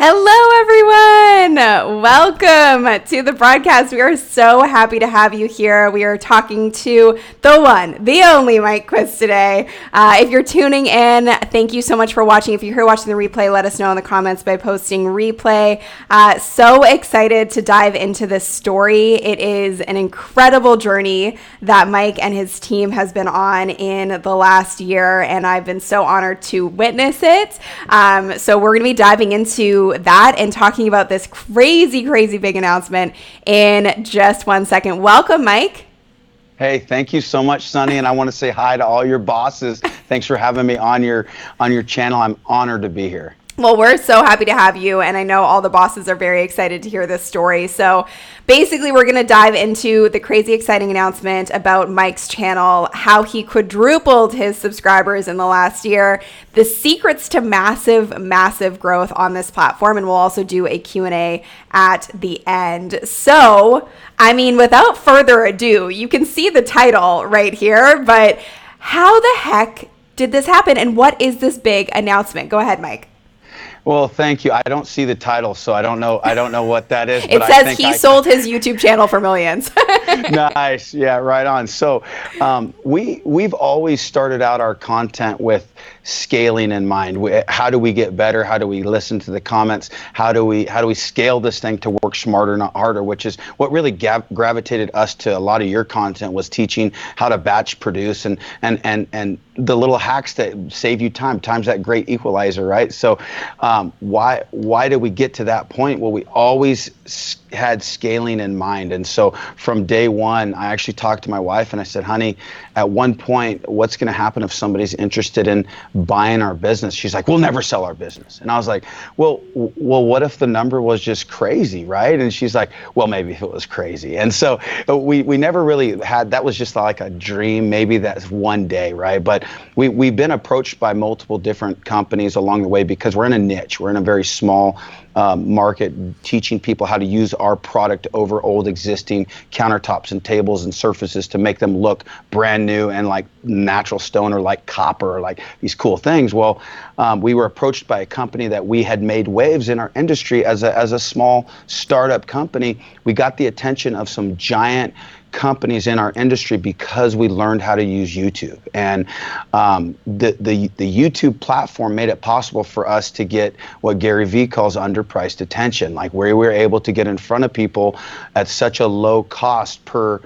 Hello, everyone. Welcome to the broadcast. We are so happy to have you here. We are talking to the one, the only Mike Quist today. If you're tuning in, thank you so much for watching. If you're here watching the replay, let us know in the comments by posting replay. So excited to dive into this story. It is an incredible journey that Mike and his team has been on in the last year, and I've been so honored to witness it. So we're going to be diving into that and talking about this crazy big announcement in just 1 second. Welcome, Mike. Hey, thank you so much, Sunny, and I want to say hi to all your bosses. Thanks for having me on your channel. I'm honored to be here. Well, we're so happy to have you, and I know all the bosses are very excited to hear this story. So basically, we're going to dive into the crazy exciting announcement about Mike's channel, how he quadrupled his subscribers in the last year, the secrets to massive growth on this platform, and we'll also do a Q&A at the end. So, I mean, without further ado, you can see the title right here, but how the heck did this happen, and what is this big announcement? Go ahead, Mike. Well, thank you. I don't see the title, so I don't know what that is. It says he sold his YouTube channel for millions. Nice. Yeah, right on. So we've always started out our content with scaling in mind. How do we get better? How do we listen to the comments? How do we scale this thing to work smarter, not harder? Which is what really gravitated us to a lot of your content, was teaching how to batch produce and the little hacks that save you time. Time's that great equalizer, right? So why did we get to that point? Well, we always had scaling in mind. And so from day one, I actually talked to my wife and I said, honey, at one point, what's going to happen if somebody's interested in buying our business? She's like, we'll never sell our business. And I was like, well, what if the number was just crazy, right? And she's like, well, maybe if it was crazy. And so we never really had, that was just like a dream. Maybe that's one day, right? But we've been approached by multiple different companies along the way because we're in a niche. We're in a very small market, teaching people how to use our product over old existing countertops and tables and surfaces to make them look brand new and like natural stone or like copper or like these cool things. Well, we were approached by a company that we had made waves in our industry as a small startup company. We got the attention of some giant companies in our industry because we learned how to use YouTube, and the YouTube platform made it possible for us to get what Gary Vee calls underpriced attention, like where we were able to get in front of people at such a low cost per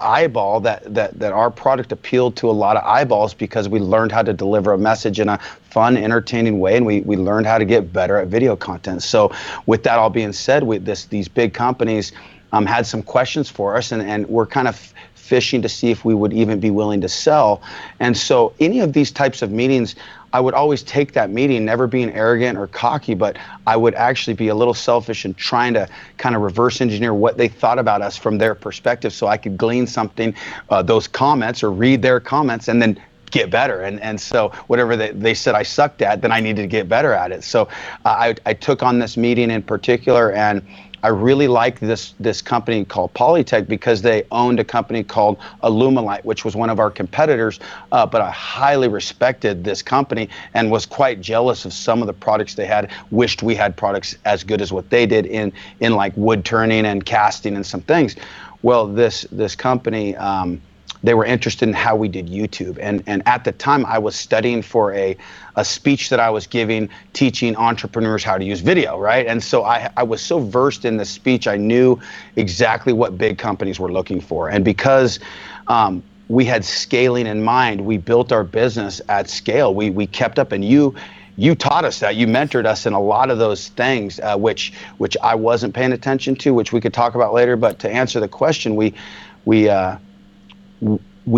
eyeball that our product appealed to a lot of eyeballs because we learned how to deliver a message in a fun, entertaining way, and we learned how to get better at video content. So with that all being said, these big companies had some questions for us, and we're kind of fishing to see if we would even be willing to sell. And so any of these types of meetings, I would always take that meeting, never being arrogant or cocky, but I would actually be a little selfish in trying to kind of reverse engineer what they thought about us from their perspective so I could glean something, those comments, or read their comments and then get better. And so whatever they said I sucked at, then I needed to get better at it. So I took on this meeting in particular, and I really liked this company called Polytech because they owned a company called Illuminate, which was one of our competitors, but I highly respected this company and was quite jealous of some of the products they had, wished we had products as good as what they did in like wood turning and casting and some things. Well, this company, they were interested in how we did YouTube. And at the time, I was studying for a speech that I was giving, teaching entrepreneurs how to use video, right? And so I was so versed in the speech, I knew exactly what big companies were looking for. And because we had scaling in mind, we built our business at scale. We kept up, and you taught us that. You mentored us in a lot of those things, which I wasn't paying attention to, which we could talk about later. But to answer the question, we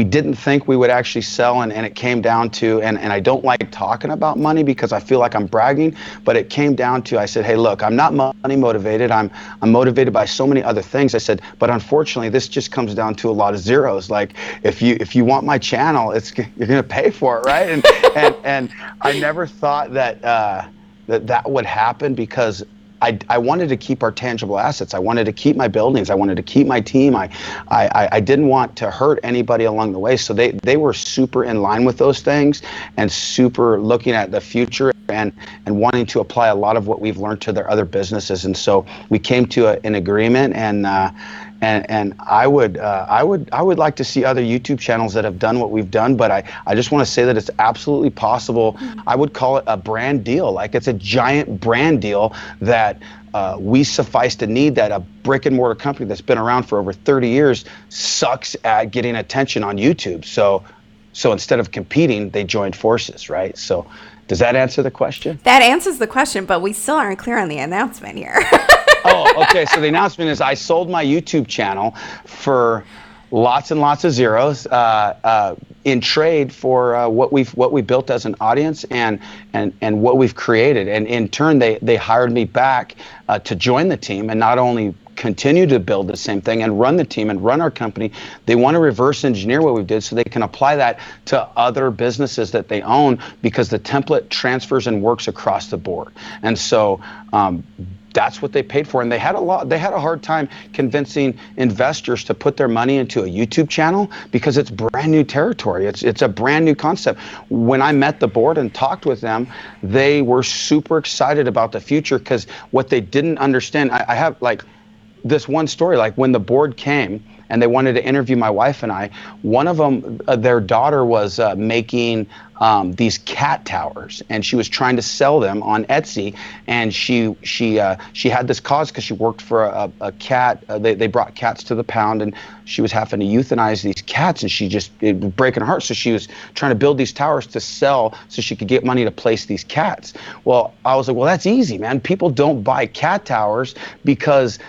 didn't think we would actually sell, and it came down to, and I don't like talking about money because I feel like I'm bragging, but it came down to, I said, hey, look, I'm not money motivated. I'm motivated by so many other things. I said, but unfortunately, this just comes down to a lot of zeros. Like if you want my channel, you're gonna pay for it, right? And I never thought that would happen because I wanted to keep our tangible assets. I wanted to keep my buildings. I wanted to keep my team. I didn't want to hurt anybody along the way. So they were super in line with those things and super looking at the future and wanting to apply a lot of what we've learned to their other businesses. And so we came to an agreement, and I would like to see other YouTube channels that have done what we've done, but I just want to say that it's absolutely possible. I would call it a brand deal. Like, it's a giant brand deal that we suffice to need, that a brick and mortar company that's been around for over 30 years sucks at getting attention on YouTube. So instead of competing, they joined forces, right? So does that answer the question? That answers the question, but we still aren't clear on the announcement here. Oh, okay. So the announcement is I sold my YouTube channel for lots and lots of zeros in trade for what we built as an audience and what we've created. And in turn, they hired me back to join the team and not only continue to build the same thing and run the team and run our company. They want to reverse engineer what we did so they can apply that to other businesses that they own, because the template transfers and works across the board. And so that's what they paid for. And they had a hard time convincing investors to put their money into a YouTube channel because it's brand new territory. It's a brand new concept. When I met the board and talked with them, they were super excited about the future, because what they didn't understand, I have like this one story, like when the board came and they wanted to interview my wife and I, one of them, their daughter was making these cat towers, and she was trying to sell them on Etsy. And she had this cause because she worked for a cat. They brought cats to the pound, and she was having to euthanize these cats, and it was breaking her heart. So she was trying to build these towers to sell so she could get money to place these cats. Well, I was like, well, that's easy, man. People don't buy cat towers because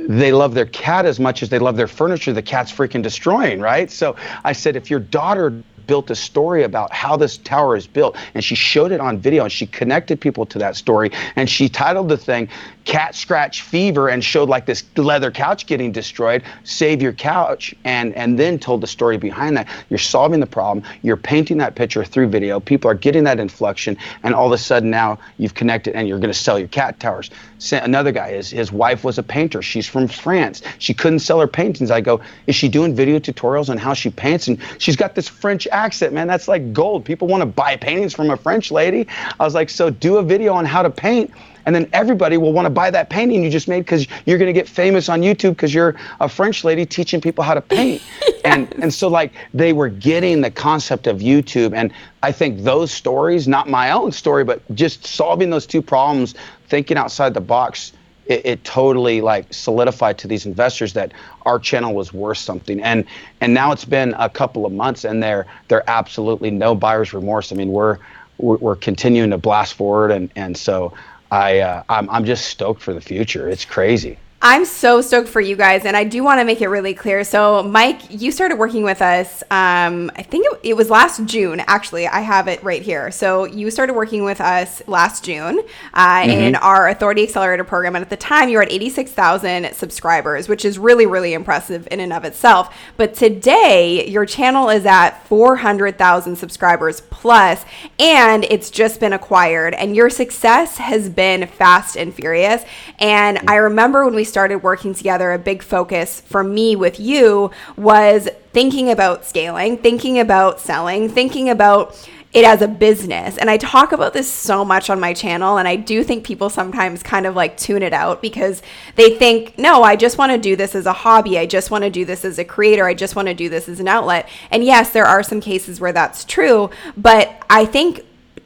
they love their cat as much as they love their furniture the cat's freaking destroying, right? So I said, if your daughter built a story about how this tower is built, and she showed it on video, and she connected people to that story, and she titled the thing Cat Scratch Fever, and showed like this leather couch getting destroyed, save your couch, and then told the story behind that. You're solving the problem, you're painting that picture through video, people are getting that inflection, and all of a sudden now you've connected and you're going to sell your cat towers. Another guy, his wife was a painter. She's from France. She couldn't sell her paintings. I go, is she doing video tutorials on how she paints? And she's got this French accent, man. That's like gold. People want to buy paintings from a French lady. I was like, so do a video on how to paint, and then everybody will want to buy that painting you just made, because you're going to get famous on YouTube because you're a French lady teaching people how to paint. Yes. And so like they were getting the concept of YouTube. And I think those stories, not my own story, but just solving those two problems, thinking outside the box, it totally like solidified to these investors that our channel was worth something. And now it's been a couple of months, and they're absolutely no buyer's remorse. I mean, we're continuing to blast forward, and so I'm just stoked for the future. It's crazy. I'm so stoked for you guys, and I do want to make it really clear. So, Mike, you started working with us, I think it was last June, actually. I have it right here. So, you started working with us last June in our Authority Accelerator program, and at the time, you were at 86,000 subscribers, which is really, really impressive in and of itself. But today, your channel is at 400,000 subscribers plus, and it's just been acquired, and your success has been fast and furious. And I remember when we started working together, a big focus for me with you was thinking about scaling, thinking about selling, thinking about it as a business. And I talk about this so much on my channel, and I do think people sometimes kind of like tune it out because they think, no, I just want to do this as a hobby. I just want to do this as a creator. I just want to do this as an outlet. And yes, there are some cases where that's true, but I think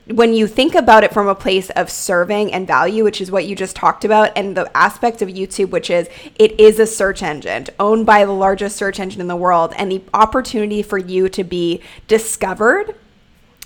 when you think about it from a place of serving and value, which is what you just talked about, and the aspect of YouTube, which is it is a search engine owned by the largest search engine in the world, and the opportunity for you to be discovered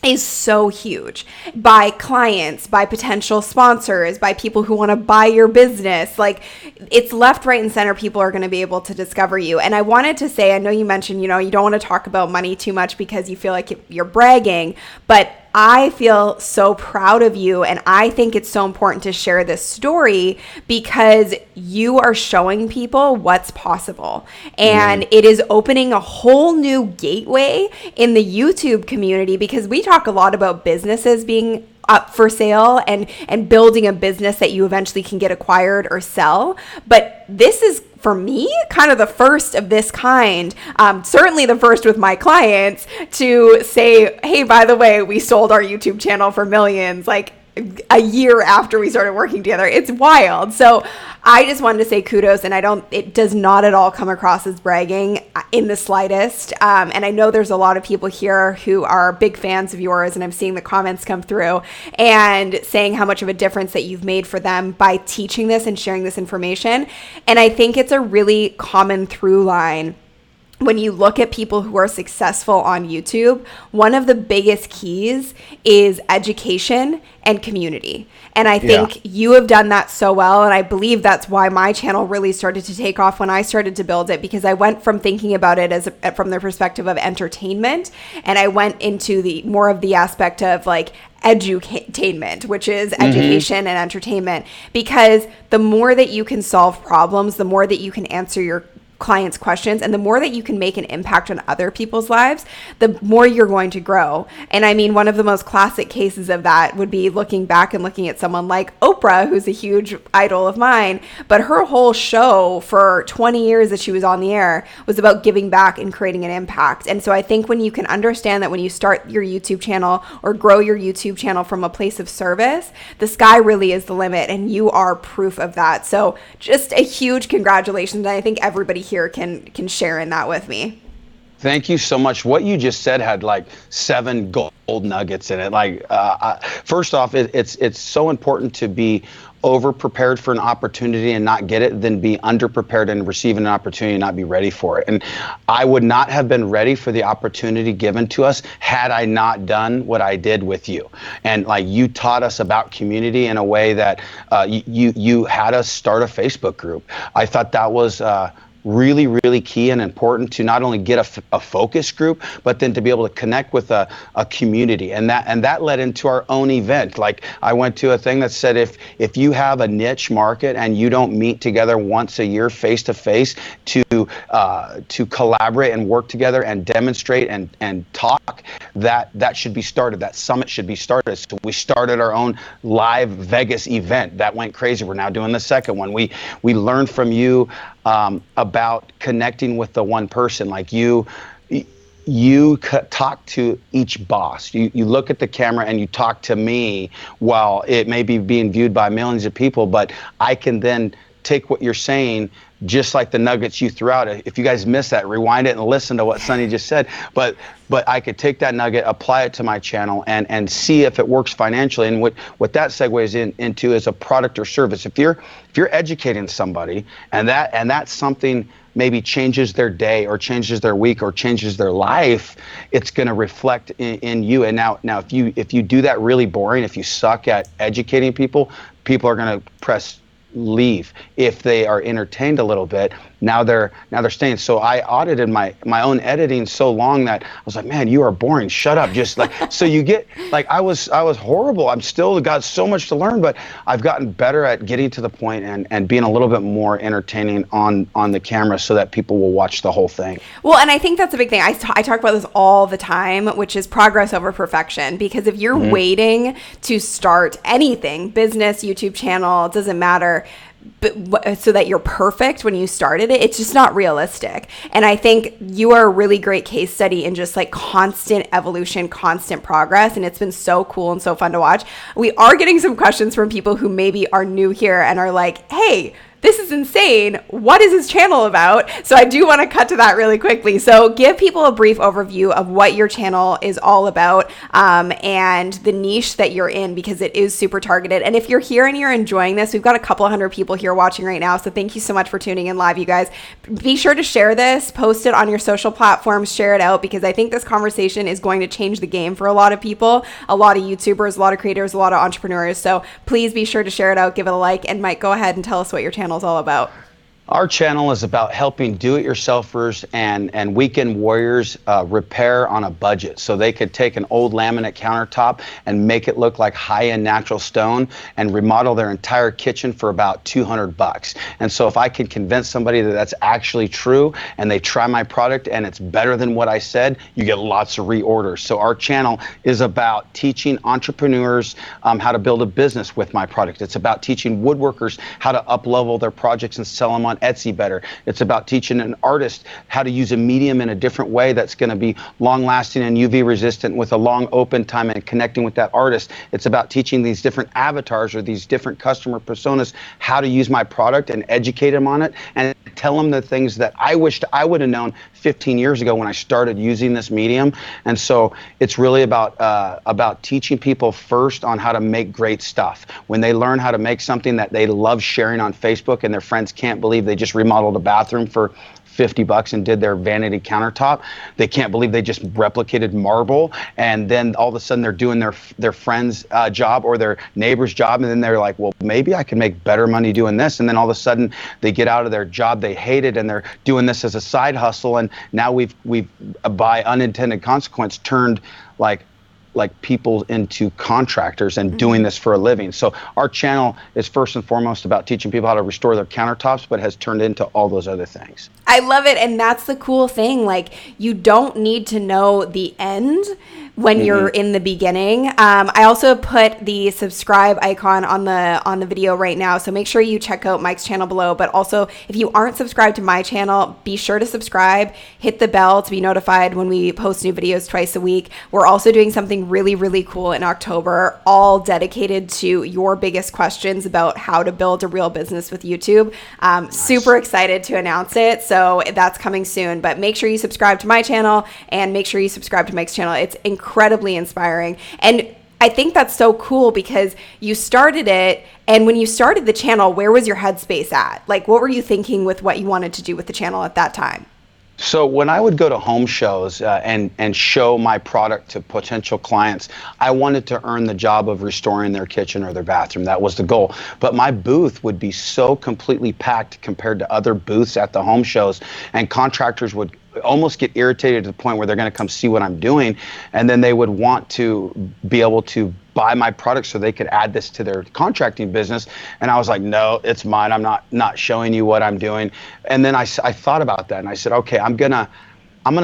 is so huge by clients, by potential sponsors, by people who want to buy your business. Like, it's left, right, and center. People are going to be able to discover you. And I wanted to say, I know you mentioned, you don't want to talk about money too much because you feel like you're bragging, but I feel so proud of you, and I think it's so important to share this story because you are showing people what's possible, and it is opening a whole new gateway in the YouTube community, because we talk a lot about businesses being up for sale and building a business that you eventually can get acquired or sell. But this is, for me, kind of the first of this kind, certainly the first with my clients, to say, hey, by the way, we sold our YouTube channel for millions, like a year after we started working together. It's wild. So I just wanted to say kudos, and it does not at all come across as bragging in the slightest. And I know there's a lot of people here who are big fans of yours, and I'm seeing the comments come through and saying how much of a difference that you've made for them by teaching this and sharing this information. And I think it's a really common through line. When you look at people who are successful on YouTube, one of the biggest keys is education and community. And I think you have done that so well. And I believe that's why my channel really started to take off when I started to build it, because I went from thinking about it from the perspective of entertainment, and I went into the more of the aspect of like edutainment, which is education and entertainment. Because the more that you can solve problems, the more that you can answer your clients' questions, and the more that you can make an impact on other people's lives, the more you're going to grow. And I mean, one of the most classic cases of that would be looking back and looking at someone like Oprah, who's a huge idol of mine, but her whole show for 20 years that she was on the air was about giving back and creating an impact. And so I think when you can understand that when you start your YouTube channel or grow your YouTube channel from a place of service, the sky really is the limit, and you are proof of that. So just a huge congratulations. And I think everybody here can share in that with me. Thank you so much. What you just said had like 7 gold nuggets in it. Like, first off, it's so important to be over prepared for an opportunity and not get it than be under prepared and receive an opportunity and not be ready for it. And I would not have been ready for the opportunity given to us had I not done what I did with you. And like, you taught us about community in a way that you had us start a Facebook group. I thought that was really, really key and important to not only get a focus group, but then to be able to connect with a community. And that led into our own event. Like, I went to a thing that said, if you have a niche market and you don't meet together once a year face to face to collaborate and work together and demonstrate and talk, that should be started. That summit should be started. So we started our own live Vegas event that went crazy. We're now doing the second one. We learned from you about connecting with the one person. Like, you talk to each boss. You look at the camera and you talk to me while it may be being viewed by millions of people, but I can then take what you're saying, just like the nuggets you threw out. If you guys missed that, rewind it and listen to what Sonny just said. But I could take that nugget, apply it to my channel, and see if it works financially. And what that segues into is a product or service. If you're educating somebody and that's something maybe changes their day or changes their week or changes their life, it's going to reflect in you. And now if you do that really boring, if you suck at educating people are going to press leave. If they are entertained a little bit, now they're staying. So I audited my own editing so long that I was like, man, you are boring. Shut up. Just like, so you get like, I was horrible. I'm still got so much to learn, but I've gotten better at getting to the point and being a little bit more entertaining on the camera so that people will watch the whole thing. Well, and I think that's a big thing. I talk about this all the time, which is progress over perfection. Because if you're waiting to start anything, business, YouTube channel, it doesn't matter, but so that you're perfect when you started it, it's just not realistic. And I think you are a really great case study in just like constant evolution, constant progress. And it's been so cool and so fun to watch. We are getting some questions from people who maybe are new here and are like, hey, this is insane. What is his channel about? So I do want to cut to that really quickly. So give people a brief overview of what your channel is all about, and the niche that you're in, because it is super targeted. And if you're here and you're enjoying this, we've got a couple hundred people here watching right now. So thank you so much for tuning in live, you guys. Be sure to share this, post it on your social platforms, share it out, because I think this conversation is going to change the game for a lot of people, a lot of YouTubers, a lot of creators, a lot of entrepreneurs. So please be sure to share it out, give it a like, and Mike, go ahead and tell us what your channel is all about. Our channel is about helping do-it-yourselfers and weekend warriors repair on a budget. So they could take an old laminate countertop and make it look like high-end natural stone and remodel their entire kitchen for about $200. And so if I can convince somebody that that's actually true and they try my product and it's better than what I said, you get lots of reorders. So our channel is about teaching entrepreneurs how to build a business with my product. It's about teaching woodworkers how to up-level their projects and sell them on Etsy better. It's about teaching an artist how to use a medium in a different way that's going to be long-lasting and UV resistant with a long open time and connecting with that artist. It's about teaching these different avatars or these different customer personas how to use my product and educate them on it and tell them the things that I wished I would have known 15 years ago when I started using this medium. And so it's really about teaching people first on how to make great stuff. When they learn how to make something that they love sharing on Facebook and their friends can't believe they just remodeled a bathroom for $50 and did their vanity countertop. They can't believe they just replicated marble, and then all of a sudden they're doing their friend's job or their neighbor's job, and then they're like, well, maybe I can make better money doing this. And then all of a sudden they get out of their job they hated and they're doing this as a side hustle, and now we've by unintended consequence turned like people into contractors and doing this for a living. So our channel is first and foremost about teaching people how to restore their countertops, but has turned into all those other things. I love it. And that's the cool thing. Like, you don't need to know the end when you're in the beginning. I also put the subscribe icon on the video right now, so make sure you check out Mike's channel below. But also, if you aren't subscribed to my channel, be sure to subscribe, hit the bell to be notified when we post new videos twice a week. We're also doing something really, really cool in October, all dedicated to your biggest questions about how to build a real business with YouTube. Nice. Super excited to announce it, so that's coming soon. But make sure you subscribe to my channel and make sure you subscribe to Mike's channel. It's incredibly inspiring. And I think that's so cool because you started it, and when you started the channel, where was your headspace at? Like, what were you thinking with what you wanted to do with the channel at that time? So when I would go to home shows and show my product to potential clients, I wanted to earn the job of restoring their kitchen or their bathroom. That was the goal. But my booth would be so completely packed compared to other booths at the home shows, and contractors would almost get irritated to the point where they're going to come see what I'm doing, and then they would want to be able to buy my product so they could add this to their contracting business. And I was like, no, it's mine. I'm not showing you what I'm doing. And then I thought about that, and I said, okay, I'm gonna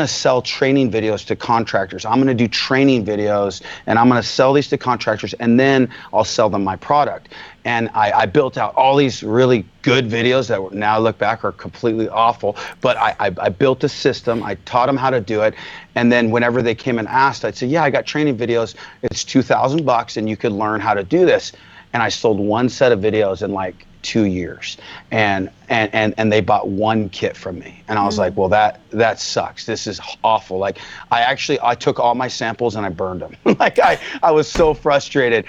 sell training videos to contractors. I'm gonna do training videos, and I'm gonna sell these to contractors, and then I'll sell them my product. And I built out all these really good videos that now look back are completely awful. But I built a system. I taught them how to do it. And then whenever they came and asked, I'd say, yeah, I got training videos. It's $2,000 and you could learn how to do this. And I sold one set of videos in like 2 years, and they bought one kit from me, and I was like, well, that sucks. This is awful. Like, I took all my samples and I burned them. Like, I was so frustrated.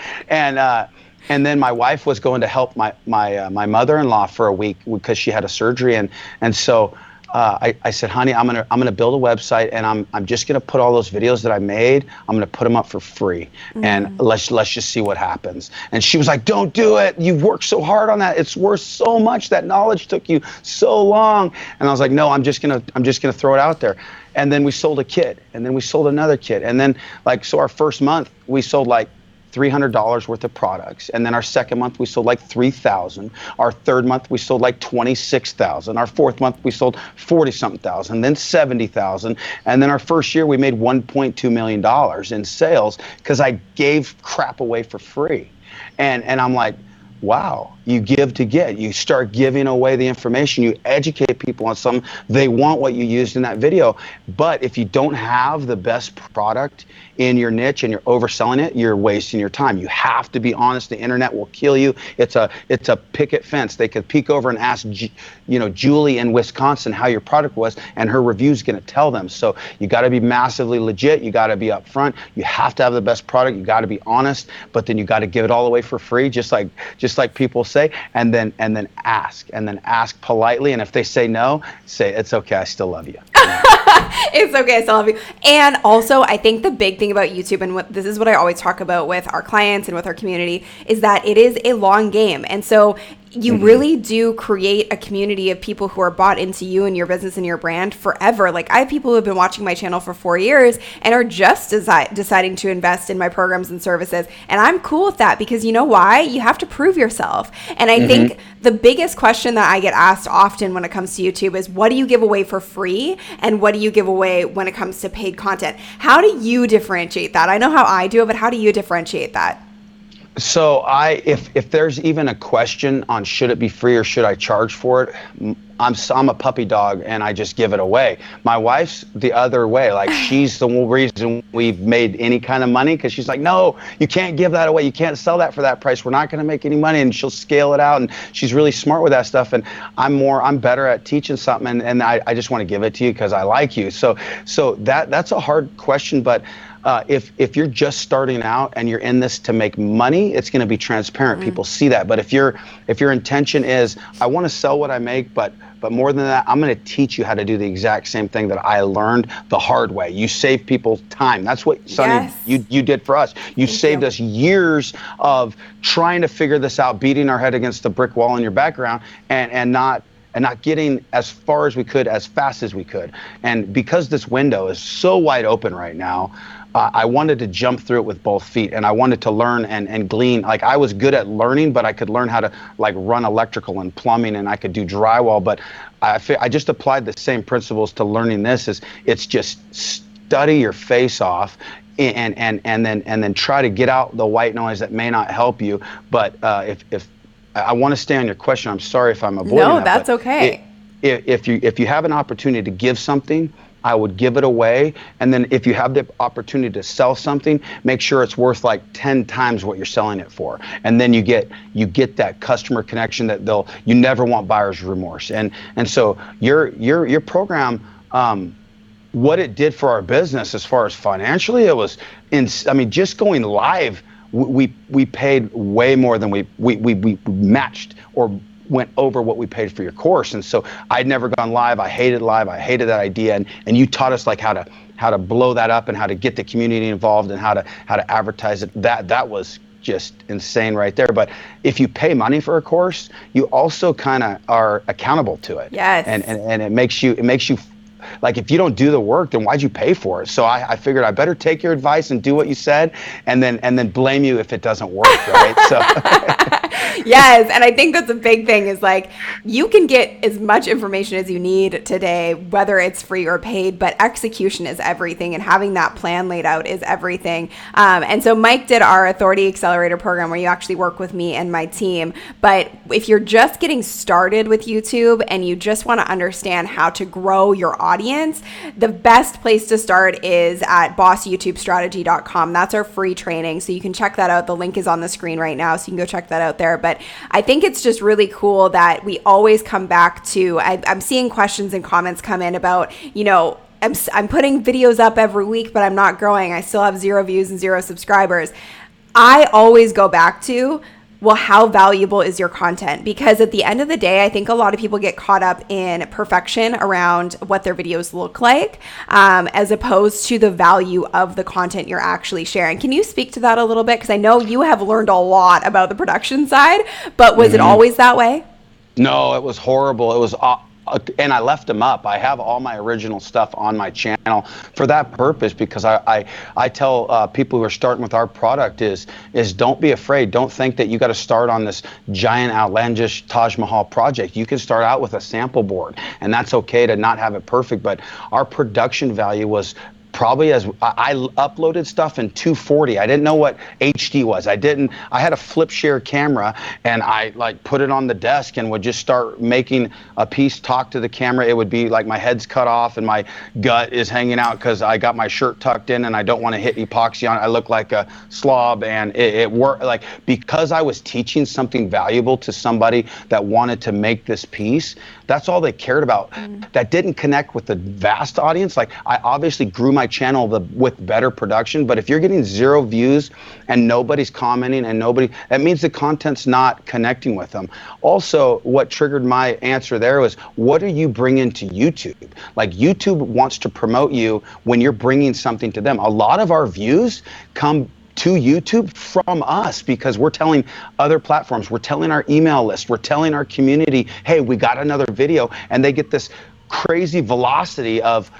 And then my wife was going to help my mother-in-law for a week because she had a surgery, and so I said, honey, I'm gonna build a website, and I'm just gonna put all those videos that I made, I'm gonna put them up for free, and let's just see what happens. And she was like, don't do it. You've worked so hard on that. It's worth so much. That knowledge took you so long. And I was like, no, I'm just gonna throw it out there. And then we sold a kit, and then we sold another kit, and then so our first month we sold like $300 worth of products, and then our second month we sold like 3,000. Our third month we sold like 26,000. Our fourth month we sold 40-something thousand, then 70,000, and then our first year we made $1.2 million in sales because I gave crap away for free. And I'm like, wow, you give to get. You start giving away the information. You educate people on something. They want what you used in that video. But if you don't have the best product in your niche and you're overselling it, you're wasting your time. You have to be honest. The internet will kill you. It's a picket fence. They could peek over and ask, Julie in Wisconsin how your product was, and her review is going to tell them. So you got to be massively legit. You got to be upfront. You have to have the best product. You got to be honest. But then you got to give it all away for free, just like people say, and then ask politely. And if they say no, say it's okay. I still love you. It's okay, I still love you. And also, I think the big thing about YouTube, and this is what I always talk about with our clients and with our community, is that it is a long game. And so you really do create a community of people who are bought into you and your business and your brand forever. Like I have people who have been watching my channel for 4 years and are just deciding to invest in my programs and services. And I'm cool with that because you know why? You have to prove yourself. And I think the biggest question that I get asked often when it comes to YouTube is, what do you give away for free? And what do you give away when it comes to paid content? How do you differentiate that? I know how I do it, but how do you differentiate that? So if there's even a question on should it be free or should I charge for it, I'm a puppy dog and I just give it away. My wife's the other way. Like she's the reason we've made any kind of money, because she's like, no, you can't give that away. You can't sell that for that price. We're not going to make any money. And she'll scale it out. And she's really smart with that stuff. And I'm better at teaching something. And I just want to give it to you because I like you. So that's a hard question. But if you're just starting out and you're in this to make money, it's going to be transparent. People see that. But if your intention is, I want to sell what I make, but more than that, I'm going to teach you how to do the exact same thing that I learned the hard way. You save people time. That's what, Sonny, you did for us. You saved us years of trying to figure this out, beating our head against the brick wall in your background, and not getting as far as we could, as fast as we could. And because this window is so wide open right now, I wanted to jump through it with both feet, and I wanted to learn and glean. Like I was good at learning, but I could learn how to like run electrical and plumbing, and I could do drywall. But I just applied the same principles to learning this. It's just study your face off, and then try to get out the white noise that may not help you. But if I want to stay on your question, I'm sorry if I'm avoiding that. No, that's okay. If you have an opportunity to give something, I would give it away. And then if you have the opportunity to sell something, make sure it's worth like 10 times what you're selling it for. And then you get that customer connection that you never want buyer's remorse. And so your program, what it did for our business as far as financially, it was just going live, we paid way more than we matched or went over what we paid for your course. And so I'd never gone live. I hated live. I hated that idea. And you taught us like how to blow that up and how to get the community involved and how to advertise it. That was just insane right there. But if you pay money for a course, you also kind of are accountable to it. Yes. And it makes you like, if you don't do the work, then why'd you pay for it? So I figured I better take your advice and do what you said, and then blame you if it doesn't work, right? So Yes, and I think that's a big thing is like you can get as much information as you need today, whether it's free or paid, but execution is everything, and having that plan laid out is everything. And so Mike did our Authority Accelerator program where you actually work with me and my team. But if you're just getting started with YouTube and you just want to understand how to grow your audience, the best place to start is at bossyoutubestrategy.com. That's our free training. So you can check that out. The link is on the screen right now, so you can go check that out there. But I think it's just really cool that we always come back to, I'm seeing questions and comments come in about, I'm putting videos up every week, but I'm not growing. I still have 0 views and 0 subscribers. I always go back to, well, how valuable is your content? Because at the end of the day, I think a lot of people get caught up in perfection around what their videos look like, as opposed to the value of the content you're actually sharing. Can you speak to that a little bit? Because I know you have learned a lot about the production side, but was it always that way? No, it was horrible. It was and I left them up. I have all my original stuff on my channel for that purpose, because I tell people who are starting with our product is don't be afraid. Don't think that you got to start on this giant outlandish Taj Mahal project. You can start out with a sample board, and that's okay to not have it perfect. But our production value was probably, as I uploaded stuff in 240. I didn't know what HD was. I had a flip share camera, and I like put it on the desk and would just start making a piece, talk to the camera. It would be like my head's cut off and my gut is hanging out because I got my shirt tucked in and I don't want to hit epoxy on it. I look like a slob, and it worked, like, because I was teaching something valuable to somebody that wanted to make this piece. That's all they cared about. That didn't connect with the vast audience. Like, I obviously grew my channel with better production, but if you're getting 0 views and nobody's commenting and that means the content's not connecting with them. Also, what triggered my answer there was, what are you bringing to YouTube? Like, YouTube wants to promote you when you're bringing something to them. A lot of our views come to YouTube from us, because we're telling other platforms, we're telling our email list, we're telling our community, hey, we got another video, and they get this crazy velocity of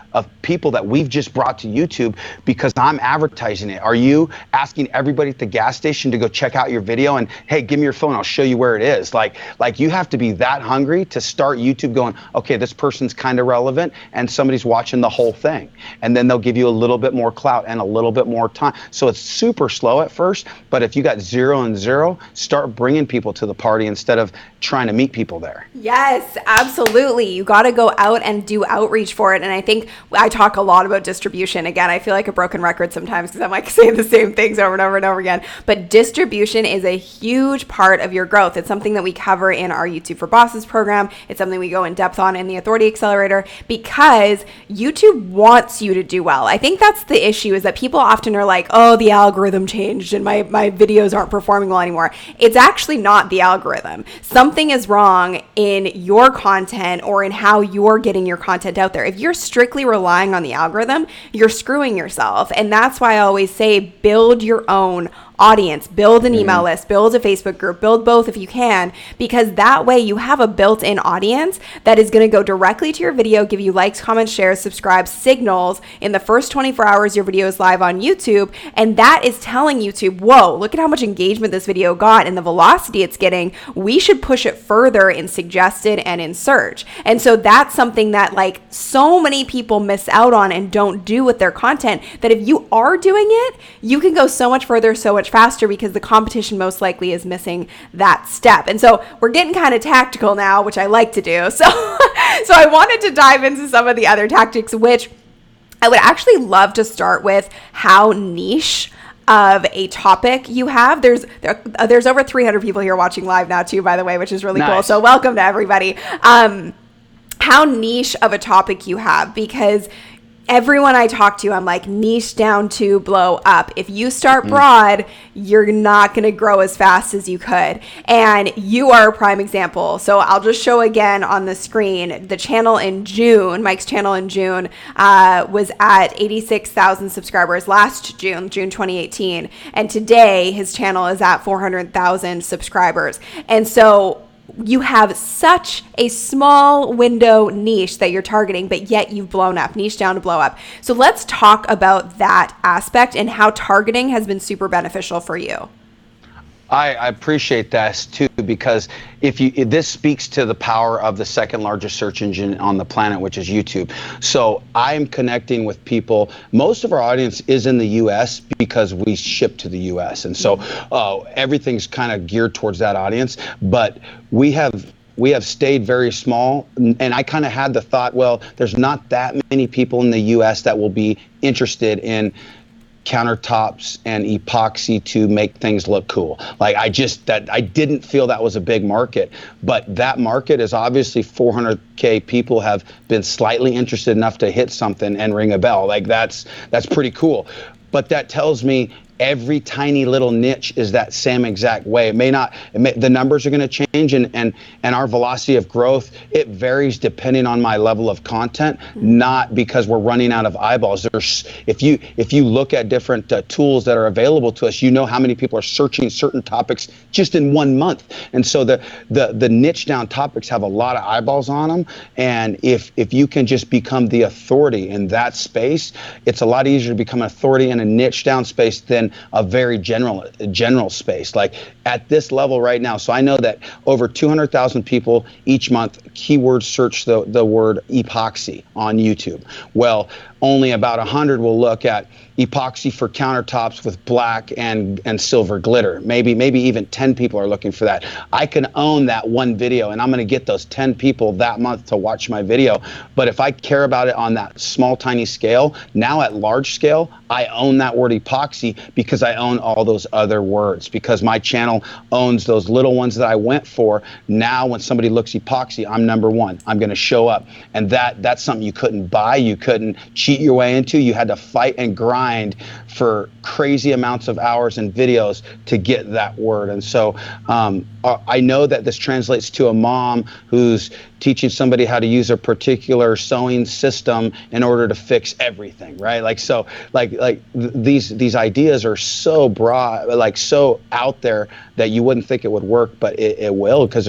people that we've just brought to YouTube because I'm advertising it. Are you asking everybody at the gas station to go check out your video and, hey, give me your phone, I'll show you where it is? Like you have to be that hungry to start YouTube going, okay, this person's kind of relevant and somebody's watching the whole thing. And then they'll give you a little bit more clout and a little bit more time. So it's super slow at first, but if you got 0 and 0, start bringing people to the party instead of trying to meet people there. Yes, absolutely. You got to go out and do outreach for it. And I think I talk a lot about distribution. Again, I feel like a broken record sometimes because I'm like saying the same things over and over and over again. But distribution is a huge part of your growth. It's something that we cover in our YouTube for Bosses program. It's something we go in depth on in the Authority Accelerator because YouTube wants you to do well. I think that's the issue, is that people often are like, oh, the algorithm changed and my videos aren't performing well anymore. It's actually not the algorithm. Something is wrong in your content or in how you're getting your content out there. If you're strictly relying on the algorithm, you're screwing yourself. And that's why I always say build your own audience, build an email list, build a Facebook group, build both if you can, because that way you have a built-in audience that is going to go directly to your video, give you likes, comments, shares, subscribe, signals in the first 24 hours your video is live on YouTube. And that is telling YouTube, whoa, look at how much engagement this video got and the velocity it's getting. We should push it further in suggested and in search. And so that's something that like so many people miss out on and don't do with their content, that if you are doing it, you can go so much further, so much faster, because the competition most likely is missing that step. And so we're getting kind of tactical now, which I like to do. So I wanted to dive into some of the other tactics, which I would actually love to start with how niche of a topic you have. There's over 300 people here watching live now too, by the way, which is really cool. So welcome to everybody. How niche of a topic you have, because everyone I talk to, I'm like, niche down to blow up. If you start broad, you're not going to grow as fast as you could. And you are a prime example. So I'll just show again on the screen, the channel in June, Mike's channel in June, was at 86,000 subscribers last June 2018. And today his channel is at 400,000 subscribers. And so you have such a small window niche that you're targeting, but yet you've blown up, niche down to blow up. So let's talk about that aspect and how targeting has been super beneficial for you. I appreciate that too, because if this speaks to the power of the second largest search engine on the planet, which is YouTube. So I'm connecting with people. Most of our audience is in the US because we ship to the US. And so everything's kind of geared towards that audience, but we have stayed very small. And I kind of had the thought, well, there's not that many people in the US that will be interested in countertops and epoxy to make things look cool. Like I didn't feel that was a big market, but that market is obviously 400K people have been slightly interested enough to hit something and ring a bell. Like that's pretty cool. But that tells me every tiny little niche is that same exact way. The numbers are going to change, and our velocity of growth, it varies depending on my level of content, not because we're running out of eyeballs. If you look at different tools that are available to us, you know how many people are searching certain topics just in 1 month. And so the niche down topics have a lot of eyeballs on them. And if you can just become the authority in that space, it's a lot easier to become an authority in a niche down space than a very general space. Like at this level right now, so I know that over 200,000 people each month keyword search the word epoxy on YouTube. Well, only about 100 will look at epoxy for countertops with black and silver glitter. Maybe even 10 people are looking for that. I can own that one video, and I'm going to get those 10 people that month to watch my video. But if I care about it on that small, tiny scale, now at large scale, I own that word epoxy because I own all those other words, because my channel owns those little ones that I went for. Now when somebody looks epoxy, I'm number one. I'm going to show up. And that's something you couldn't buy, you couldn't cheat cheat your way into. You had to fight and grind for crazy amounts of hours and videos to get that word. And so I know that this translates to a mom who's teaching somebody how to use a particular sewing system in order to fix everything, right? These ideas are so broad, like so out there that you wouldn't think it would work, but it will, because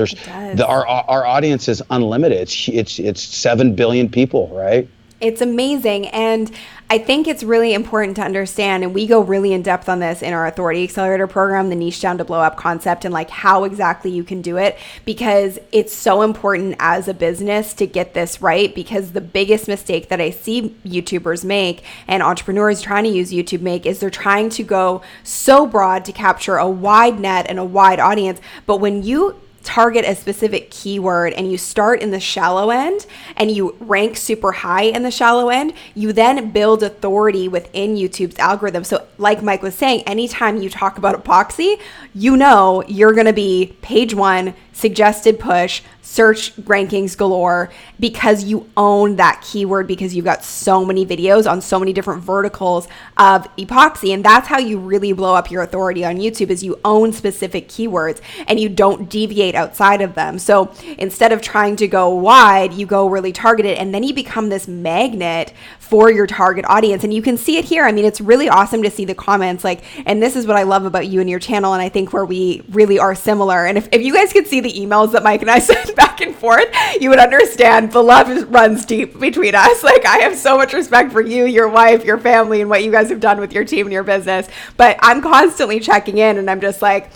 our audience is unlimited. It's 7 billion people, right? It's amazing. And I think it's really important to understand, and we go really in depth on this in our Authority Accelerator program, the niche down to blow up concept, and like how exactly you can do it, because it's so important as a business to get this right. Because the biggest mistake that I see YouTubers make and entrepreneurs trying to use YouTube make is they're trying to go so broad to capture a wide net and a wide audience. But when you target a specific keyword and you start in the shallow end and you rank super high in the shallow end, you then build authority within YouTube's algorithm. So like Mike was saying, anytime you talk about epoxy, you know you're going to be page 1, suggested push, search rankings galore, because you own that keyword, because you've got so many videos on so many different verticals of epoxy. And that's how you really blow up your authority on YouTube, is you own specific keywords and you don't deviate outside of them. So instead of trying to go wide, you go really targeted, and then you become this magnet for your target audience. And you can see it here. I mean, it's really awesome to see the comments, like, and this is what I love about you and your channel, and I think where we really are similar. And if you guys could see the emails that Mike and I send back and forth, you would understand the love runs deep between us. Like, I have so much respect for you, your wife, your family, and what you guys have done with your team and your business. But I'm constantly checking in, and I'm just like,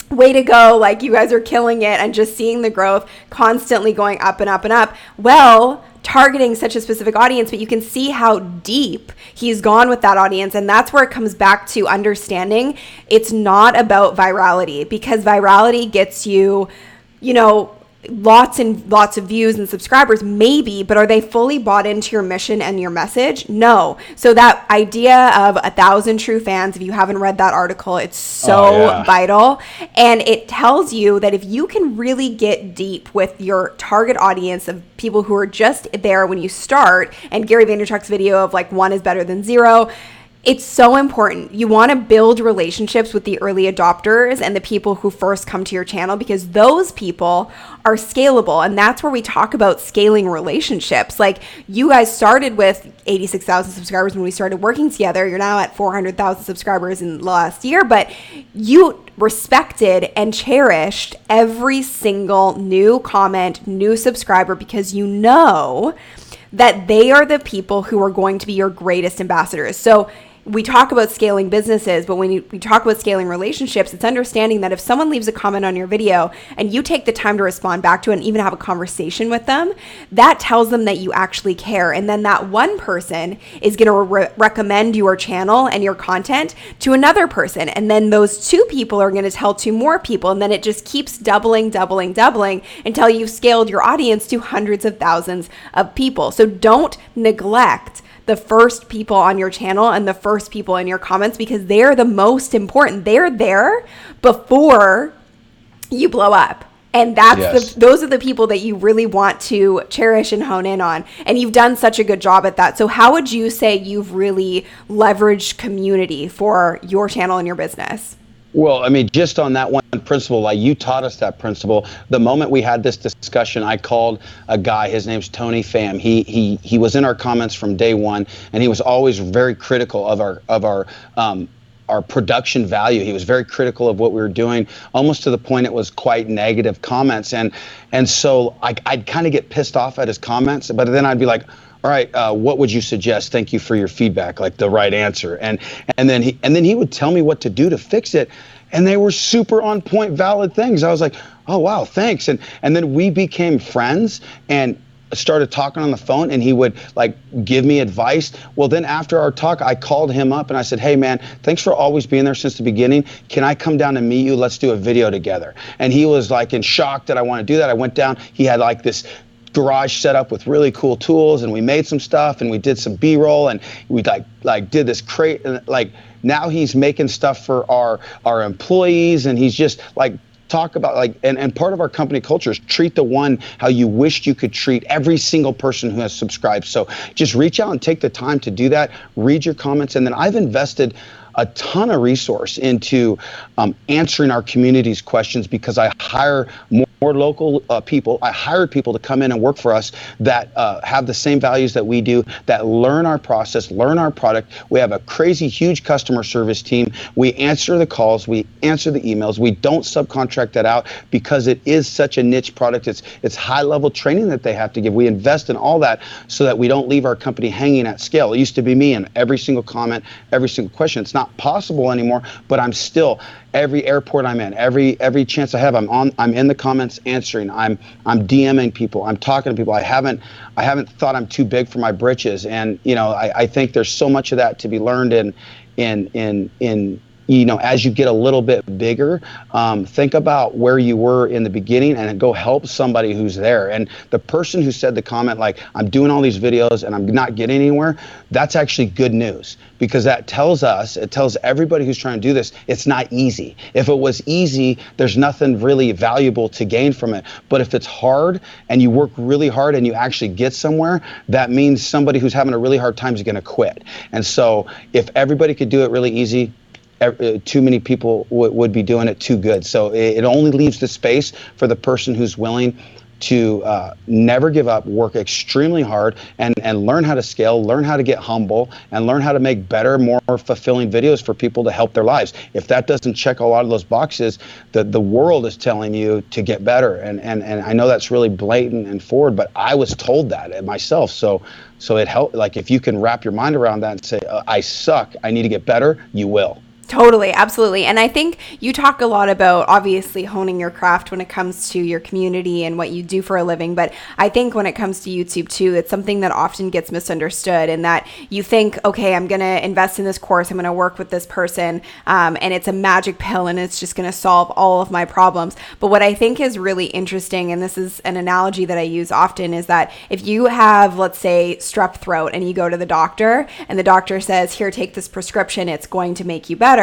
way to go. Like, you guys are killing it, and just seeing the growth constantly going up and up and up. Well, targeting such a specific audience, but you can see how deep he's gone with that audience. And that's where it comes back to understanding it's not about virality, because virality gets you, you know, lots and lots of views and subscribers, maybe, but are they fully bought into your mission and your message? No. So that idea of 1,000 true fans, if you haven't read that article, it's so vital. And it tells you that if you can really get deep with your target audience of people who are just there when you start, and Gary Vaynerchuk's video of like 1 is better than 0, it's so important. You want to build relationships with the early adopters and the people who first come to your channel, because those people are scalable. And that's where we talk about scaling relationships. Like, you guys started with 86,000 subscribers when we started working together. You're now at 400,000 subscribers in the last year, but you respected and cherished every single new comment, new subscriber, because you know that they are the people who are going to be your greatest ambassadors. So we talk about scaling businesses, but when we talk about scaling relationships, it's understanding that if someone leaves a comment on your video and you take the time to respond back to it and even have a conversation with them, that tells them that you actually care. And then that one person is going to recommend your channel and your content to another person. And then those 2 people are going to tell 2 more people. And then it just keeps doubling until you've scaled your audience to hundreds of thousands of people. So don't neglect the first people on your channel and the first people in your comments, because they're the most important. They're there before you blow up. And that's those are the people that you really want to cherish and hone in on. And you've done such a good job at that. So how would you say you've really leveraged community for your channel and your business? Well, I mean, just on that one principle, like you taught us that principle. The moment we had this discussion, I called a guy, his name's Tony Pham. He was in our comments from day one, and he was always very critical of our production value. He was very critical of what we were doing, almost to the point it was quite negative comments. And so I'd kind of get pissed off at his comments, but then I'd be like, all right, what would you suggest? Thank you for your feedback, like the right answer. And then he would tell me what to do to fix it. And they were super on point, valid things. I was like, oh, wow, thanks. And then we became friends and started talking on the phone, and he would like give me advice. Well, then after our talk, I called him up and I said, hey man, thanks for always being there since the beginning. Can I come down and meet you? Let's do a video together. And he was like in shock that I want to do that. I went down, he had like this garage set up with really cool tools, and we made some stuff and we did some B-roll, and we like did this crate, and like now he's making stuff for our employees, and he's just like talk about and part of our company culture is treat the one how you wished you could treat every single person who has subscribed. So just reach out and take the time to do that, read your comments. And then I've invested a ton of resource into answering our community's questions, because I hire more local people. I hired people to come in and work for us that have the same values that we do, that learn our process, learn our product. We have a crazy, huge customer service team. We answer the calls, we answer the emails. We don't subcontract that out because it is such a niche product. It's high level training that they have to give. We invest in all that so that we don't leave our company hanging at scale. It used to be me in every single comment, every single question. It's not possible anymore, but I'm still, every airport I'm in, every chance I have, I'm in the comments answering. I'm DMing people. I'm talking to people. I haven't thought I'm too big for my britches. And I think there's so much of that to be learned in as you get a little bit bigger. Think about where you were in the beginning and go help somebody who's there. And the person who said the comment like, I'm doing all these videos and I'm not getting anywhere, that's actually good news, because that tells everybody who's trying to do this, it's not easy. If it was easy, there's nothing really valuable to gain from it. But if it's hard and you work really hard and you actually get somewhere, that means somebody who's having a really hard time is going to quit. And so if everybody could do it really easy, too many people would be doing it too good. So it only leaves the space for the person who's willing to never give up, work extremely hard, and learn how to scale, learn how to get humble, and learn how to make better, more fulfilling videos for people to help their lives. If that doesn't check a lot of those boxes, the world is telling you to get better. And I know that's really blatant and forward, but I was told that myself. So it helped. Like, if you can wrap your mind around that and say, I suck, I need to get better, you will. Totally, absolutely. And I think you talk a lot about obviously honing your craft when it comes to your community and what you do for a living. But I think when it comes to YouTube too, it's something that often gets misunderstood, in that you think, okay, I'm going to invest in this course, I'm going to work with this person, and it's a magic pill and it's just going to solve all of my problems. But what I think is really interesting, and this is an analogy that I use often, is that if you have, let's say, strep throat and you go to the doctor and the doctor says, here, take this prescription, it's going to make you better.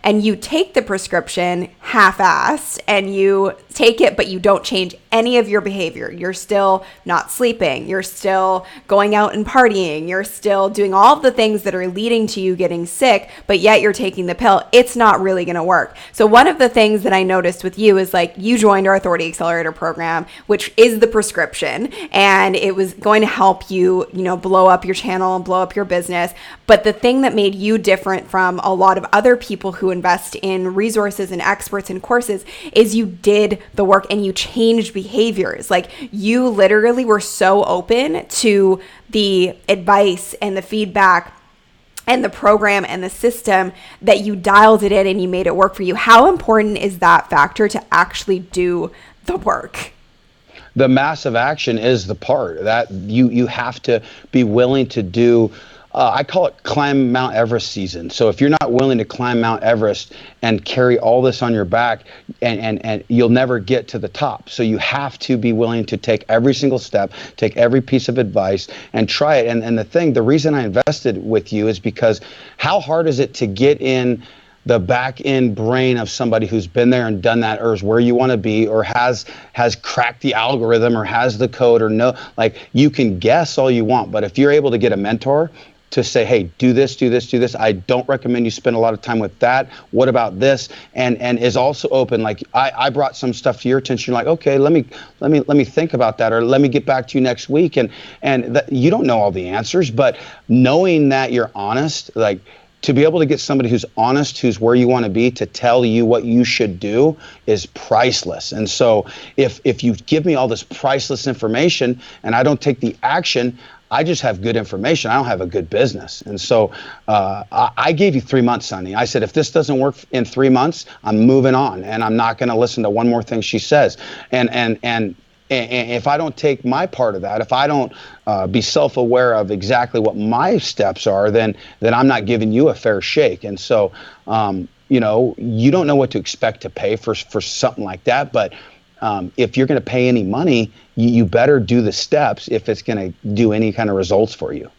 And you take the prescription half-assed and you take it, but you don't change any of your behavior. You're still not sleeping. You're still going out and partying. You're still doing all of the things that are leading to you getting sick, but yet you're taking the pill. It's not really going to work. So one of the things that I noticed with you is, like, you joined our Authority Accelerator program, which is the prescription, and it was going to help you, blow up your channel and blow up your business. But the thing that made you different from a lot of other people who invest in resources and experts and courses is you did the work and you changed behaviors. Like, you literally were so open to the advice and the feedback and the program and the system that you dialed it in and you made it work for you. How important is that factor to actually do the work? The massive action is the part that you have to be willing to do. I call it climb Mount Everest season. So if you're not willing to climb Mount Everest and carry all this on your back, and you'll never get to the top. So you have to be willing to take every single step, take every piece of advice and try it. And the reason I invested with you is because how hard is it to get in the back end brain of somebody who's been there and done that, or is where you want to be, or has cracked the algorithm, or has the code, or no, like, you can guess all you want, but if you're able to get a mentor to say, hey, do this, do this, do this. I don't recommend you spend a lot of time with that. What about this? And is also open. Like, I brought some stuff to your attention. You're like, okay, let me think about that, or let me get back to you next week. And you don't know all the answers, but knowing that you're honest, like, to be able to get somebody who's honest, who's where you want to be, to tell you what you should do is priceless. And so if you give me all this priceless information and I don't take the action, I just have good information. I don't have a good business. And so I gave you 3 months, Sonny. I said, if this doesn't work in 3 months, I'm moving on, and I'm not going to listen to one more thing she says. And if I don't take my part of that, if I don't be self-aware of exactly what my steps are, then I'm not giving you a fair shake. And so, you don't know what to expect to pay for something like that. But if you're going to pay any money, you better do the steps if it's going to do any kind of results for you.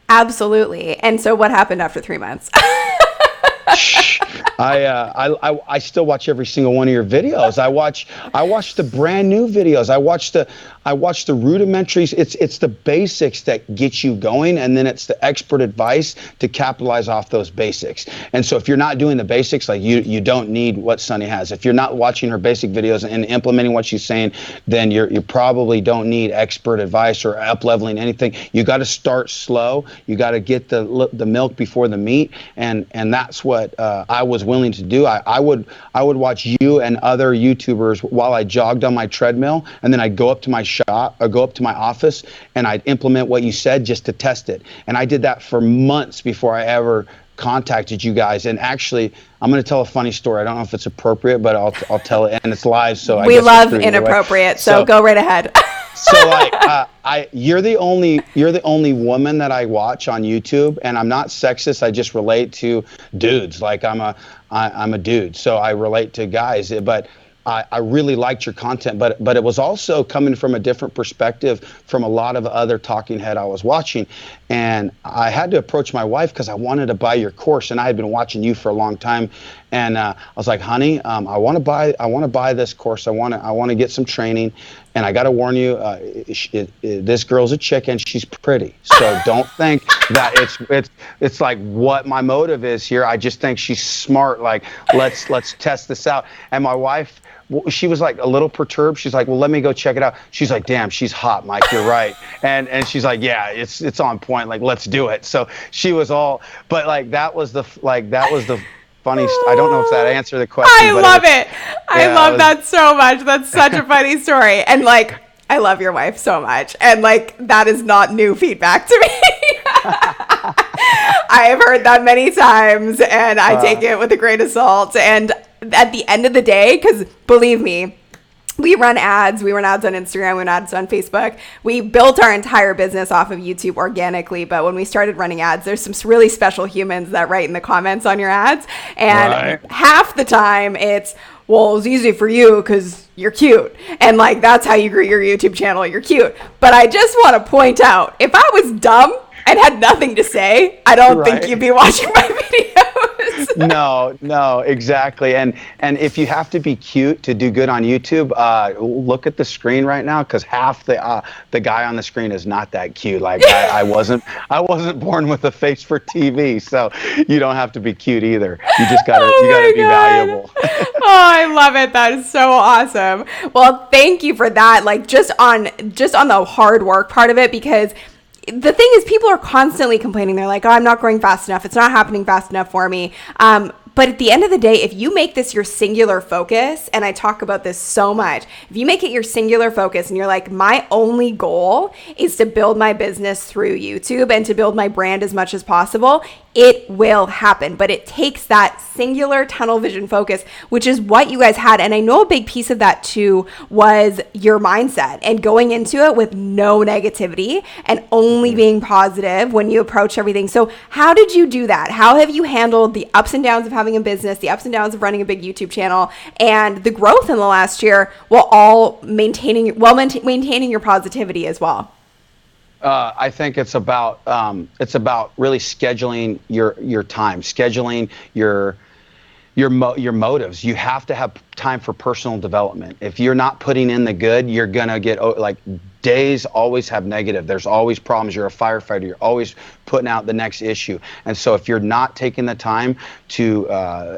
Absolutely. And so what happened after 3 months? I still watch every single one of your videos. I watch the brand new videos. I watch the rudimentaries. It's the basics that get you going, and then it's the expert advice to capitalize off those basics. And so if you're not doing the basics, like you don't need what Sunny has. If you're not watching her basic videos and implementing what she's saying, then you probably don't need expert advice or up leveling anything. You got to start slow. You got to get the milk before the meat, and that's what I was willing to do. I would watch you and other YouTubers while I jogged on my treadmill, and then I'd go up to my shop or go up to my office and I'd implement what you said just to test it. And I did that for months before I ever contacted you guys. And actually, I'm going to tell a funny story. I don't know if it's appropriate, but I'll tell it, and it's live, so we love inappropriate, so go right ahead. So you're the only woman that I watch on YouTube, and I'm not sexist. I just relate to dudes. Like I'm a dude, so I relate to guys. But I really liked your content, but it was also coming from a different perspective from a lot of other talking head I was watching. And I had to approach my wife because I wanted to buy your course, and I had been watching you for a long time. And I was like, honey, I want to buy this course. I want to get some training. And I got to warn you, this girl's a chick and she's pretty. So don't think that it's like what my motive is here. I just think she's smart. Like, let's test this out. And my wife, she was like a little perturbed. She's like, well, let me go check it out. She's like, damn, she's hot, Mike. You're right. And she's like, yeah, it's on point. Like, let's do it. So she was all, but like that was the funny. I don't know if that answered the question. I love it. I love that so much. That's such a funny story. And like, I love your wife so much. And like, that is not new feedback to me. I have heard that many times, and I take it with a grain of salt. And at the end of the day, because believe me, we run ads on Instagram, we run ads on Facebook. We built our entire business off of YouTube organically, but when we started running ads, there's some really special humans that write in the comments on your ads. And half the time it's, well, it's easy for you because you're cute. And like, that's how you grew your YouTube channel. You're cute. But I just want to point out, if I was dumb and had nothing to say, I don't think you'd be watching my videos. No, exactly. And if you have to be cute to do good on YouTube, look at the screen right now, because half the guy on the screen is not that cute. Like I wasn't born with a face for TV, so you don't have to be cute either. You just gotta be valuable. Oh, I love it. That is so awesome. Well, thank you for that. Like just on the hard work part of it, because the thing is, people are constantly complaining. They're like, oh, I'm not growing fast enough. It's not happening fast enough for me. But at the end of the day, if you make this your singular focus, and I talk about this so much, if you make it your singular focus and you're like, my only goal is to build my business through YouTube and to build my brand as much as possible, it will happen. But it takes that singular tunnel vision focus, which is what you guys had. And I know a big piece of that too was your mindset and going into it with no negativity and only being positive when you approach everything. So how did you do that? How have you handled the ups and downs of having a business, the ups and downs of running a big YouTube channel, and the growth in the last year, while maintaining your positivity as well? I think it's about really scheduling your time, scheduling your motives. You have to have time for personal development. If you're not putting in the good, you're gonna get like days always have negative. There's always problems. You're a firefighter. You're always putting out the next issue. And so if you're not taking the time to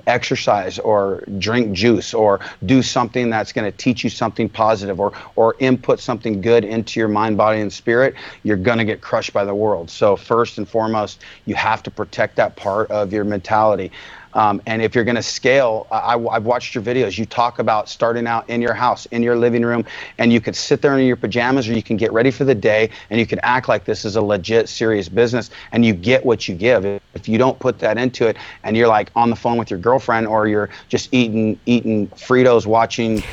exercise or drink juice or do something that's going to teach you something positive or input something good into your mind, body, and spirit, you're going to get crushed by the world. So first and foremost, you have to protect that part of your mentality. And if you're going to scale, I've watched your videos. You talk about starting out in your house, in your living room, and you could sit there in your pajamas, or you can get ready for the day, and you can act like this is a legit, serious business, and you get what you give. If you don't put that into it, and you're like on the phone with your girlfriend, or you're just eating Fritos, watching,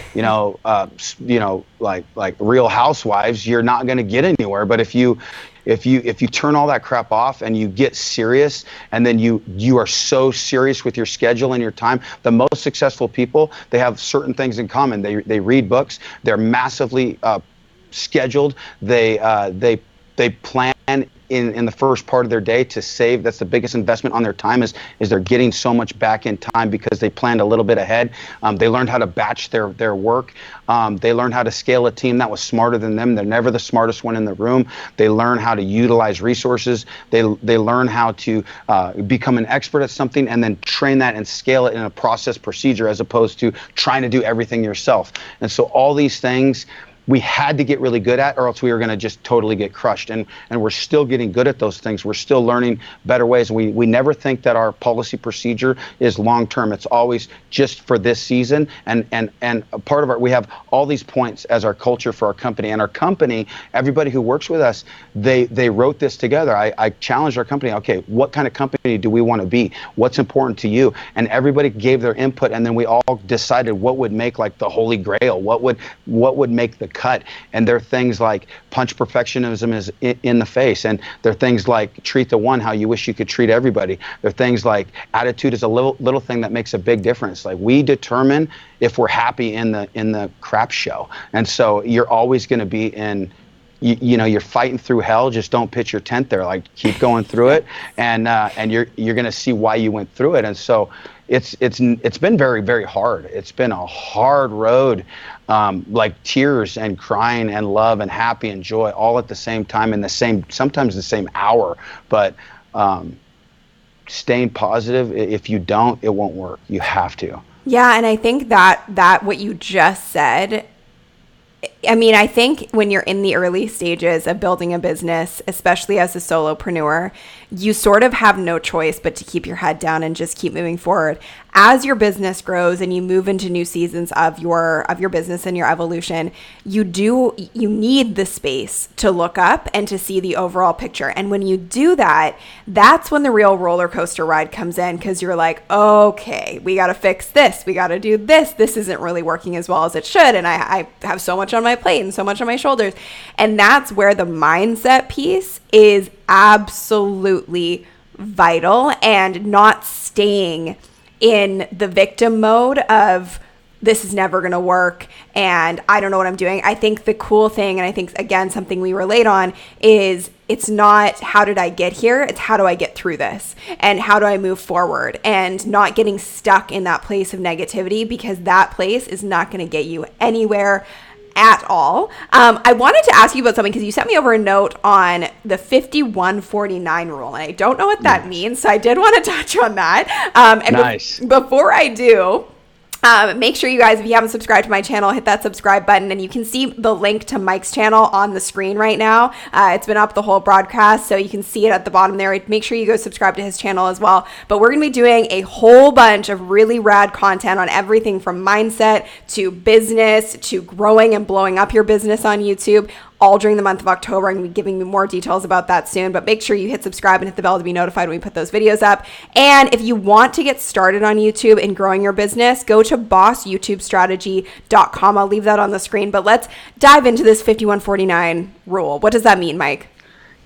like Real Housewives, you're not going to get anywhere. But if you turn all that crap off and you get serious, and then you are so serious with your schedule and your time, the most successful people, they have certain things in common. They read books. They're massively scheduled. They plan in the first part of their day to save. That's the biggest investment on their time is they're getting so much back in time because they planned a little bit ahead. They learned how to batch their work. They learned how to scale a team that was smarter than them. They're never the smartest one in the room. They learn how to utilize resources. They learn how to become an expert at something and then train that and scale it in a process procedure as opposed to trying to do everything yourself. And so all these things we had to get really good at, or else we were going to just totally get crushed. And we're still getting good at those things. We're still learning better ways. We never think that our policy procedure is long term. It's always just for this season. And a part of we have all these points as our culture for our company. And our company, everybody who works with us, they wrote this together. I challenged our company. Okay, what kind of company do we want to be? What's important to you? And everybody gave their input, and then we all decided what would make like the holy grail. What would make the cut. And there are things like punch perfectionism is in the face, and there are things like treat the one how you wish you could treat everybody. There are things like attitude is a little thing that makes a big difference. Like we determine if we're happy in the crap show, and so you're always going to be in. You know, you're fighting through hell. Just don't pitch your tent there. Like keep going through it, and you're going to see why you went through it. And so it's been very, very hard. It's been a hard road, like tears and crying and love and happy and joy all at the same time in sometimes the same hour. But staying positive. If you don't, it won't work. You have to. Yeah, and I think that what you just said. I mean, I think when you're in the early stages of building a business, especially as a solopreneur, you sort of have no choice but to keep your head down and just keep moving forward. As your business grows and you move into new seasons of your business and your evolution, you need the space to look up and to see the overall picture. And when you do that, that's when the real roller coaster ride comes in, because you're like, okay, we got to fix this. We got to do this. This isn't really working as well as it should. And I have so much on my plate and so much on my shoulders. And that's where the mindset piece is absolutely vital, and not staying in the victim mode of this is never going to work and I don't know what I'm doing. I think the cool thing, and I think again something we relate on, is it's not how did I get here, it's how do I get through this and how do I move forward, and not getting stuck in that place of negativity, because that place is not going to get you anywhere at all. I wanted to ask you about something, because you sent me over a note on the 51-49 rule, and I don't know what that means, so I did want to touch on that. And nice. Before I do, make sure you guys, if you haven't subscribed to my channel, hit that subscribe button, and you can see the link to Mike's channel on the screen right now. It's been up the whole broadcast, so you can see it at the bottom there. Make sure you go subscribe to his channel as well. But we're going to be doing a whole bunch of really rad content on everything from mindset to business to growing and blowing up your business on YouTube, all during the month of October. I'm going to be giving you more details about that soon, but make sure you hit subscribe and hit the bell to be notified when we put those videos up. And if you want to get started on YouTube and growing your business, go to bossyoutubestrategy.com. I'll leave that on the screen, but let's dive into this 51-49 rule. What does that mean, Mike?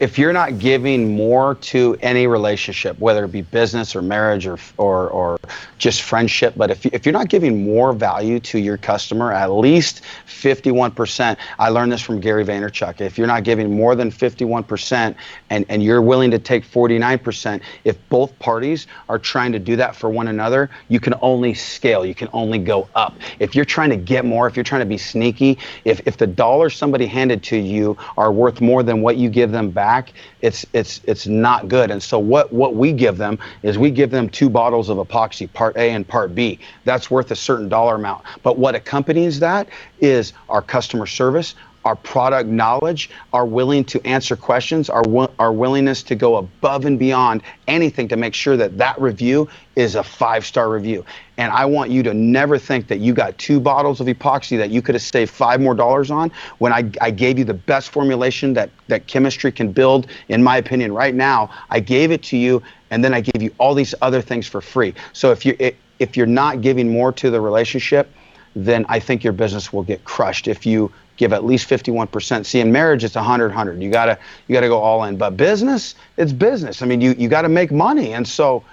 If you're not giving more to any relationship, whether it be business or marriage or just friendship, but if you're not giving more value to your customer, at least 51%, I learned this from Gary Vaynerchuk, if you're not giving more than 51% and you're willing to take 49%, if both parties are trying to do that for one another, you can only scale, you can only go up. If you're trying to get more, if you're trying to be sneaky, if the dollars somebody handed to you are worth more than what you give them back, it's not good. And so what we give them is we give them 2 bottles of epoxy, part A and part B. That's worth a certain dollar amount. But what accompanies that is our customer service, our product knowledge, our willing to answer questions, our willingness to go above and beyond anything to make sure that review is a 5-star review. And I want you to never think that you got 2 bottles of epoxy that you could have saved $5 more on, when I gave you the best formulation that chemistry can build, in my opinion, right now. I gave it to you, and then I gave you all these other things for free. So if you're not giving more to the relationship, then I think your business will get crushed. If you give at least 51%. See, in marriage, it's 100. You gotta go all in. But business, it's business. I mean, you got to make money, and so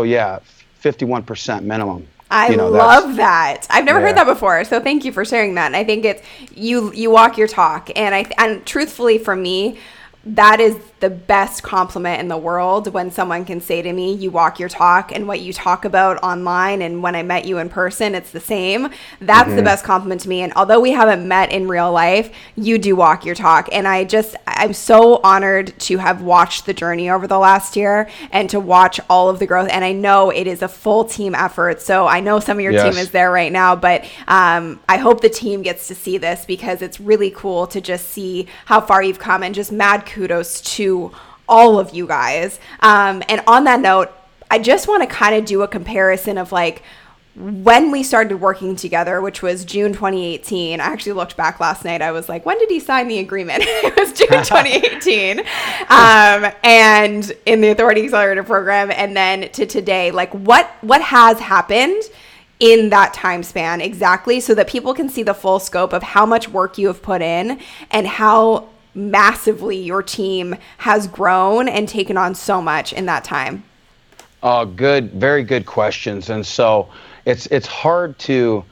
yeah, 51% minimum. I love that. I've never heard that before, so thank you for sharing that. And I think it's you walk your talk, and truthfully, for me, that is the best compliment in the world when someone can say to me, you walk your talk, and what you talk about online and when I met you in person, it's the same. That's the best compliment to me. And although we haven't met in real life, you do walk your talk. And I'm so honored to have watched the journey over the last year and to watch all of the growth. And I know it is a full team effort. So I know some of your team is there right now, but I hope the team gets to see this, because it's really cool to just see how far you've come, and just mad kudos to all of you guys. And on that note, I just want to kind of do a comparison of like when we started working together, which was June 2018. I actually looked back last night. I was like, when did he sign the agreement? It was June 2018. And in the Authority Accelerator program, and then to today, like what has happened in that time span exactly, so that people can see the full scope of how much work you have put in and how massively your team has grown and taken on so much in that time? Oh, good, very good questions. And so it's hard to,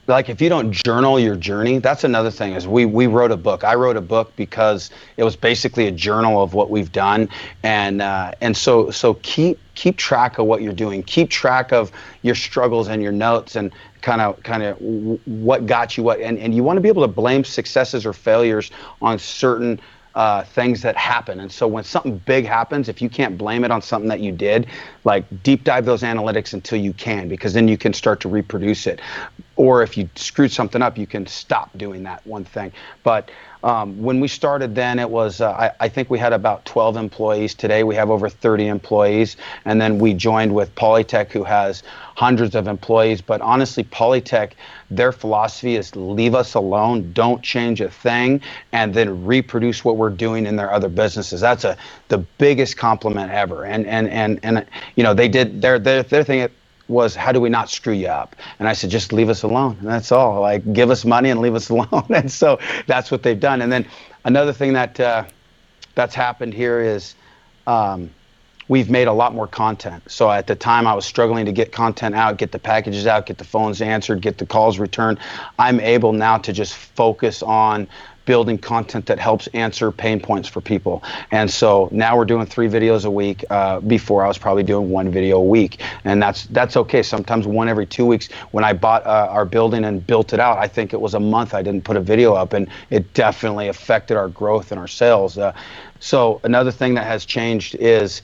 like, if you don't journal your journey, that's another thing. Is we wrote a book. I wrote a book because it was basically a journal of what we've done, and so keep track of what you're doing. Keep track of your struggles and your notes, and kind of what got you what. And you want to be able to blame successes or failures on certain things that happen. And so when something big happens, if you can't blame it on something that you did, like deep dive those analytics until you can, because then you can start to reproduce it. Or if you screwed something up, you can stop doing that one thing. But when we started then, it was, I think we had about 12 employees. Today we have over 30 employees. And then we joined with Polytech, who has hundreds of employees. But honestly, Polytech, their philosophy is leave us alone, don't change a thing, and then reproduce what we're doing in their other businesses. That's the biggest compliment ever. And you know, they did their thing was, how do we not screw you up? And I said, just leave us alone. And that's all. Like, give us money and leave us alone. And so that's what they've done. And then another thing that's happened here is we've made a lot more content. So at the time I was struggling to get content out, get the packages out, get the phones answered, get the calls returned. I'm able now to just focus on building content that helps answer pain points for people. And so now we're doing 3 videos a week. Before I was probably doing 1 video a week, and that's okay. Sometimes 1 every 2 weeks. When I bought our building and built it out, I think it was a month I didn't put a video up, and it definitely affected our growth and our sales. So another thing that has changed is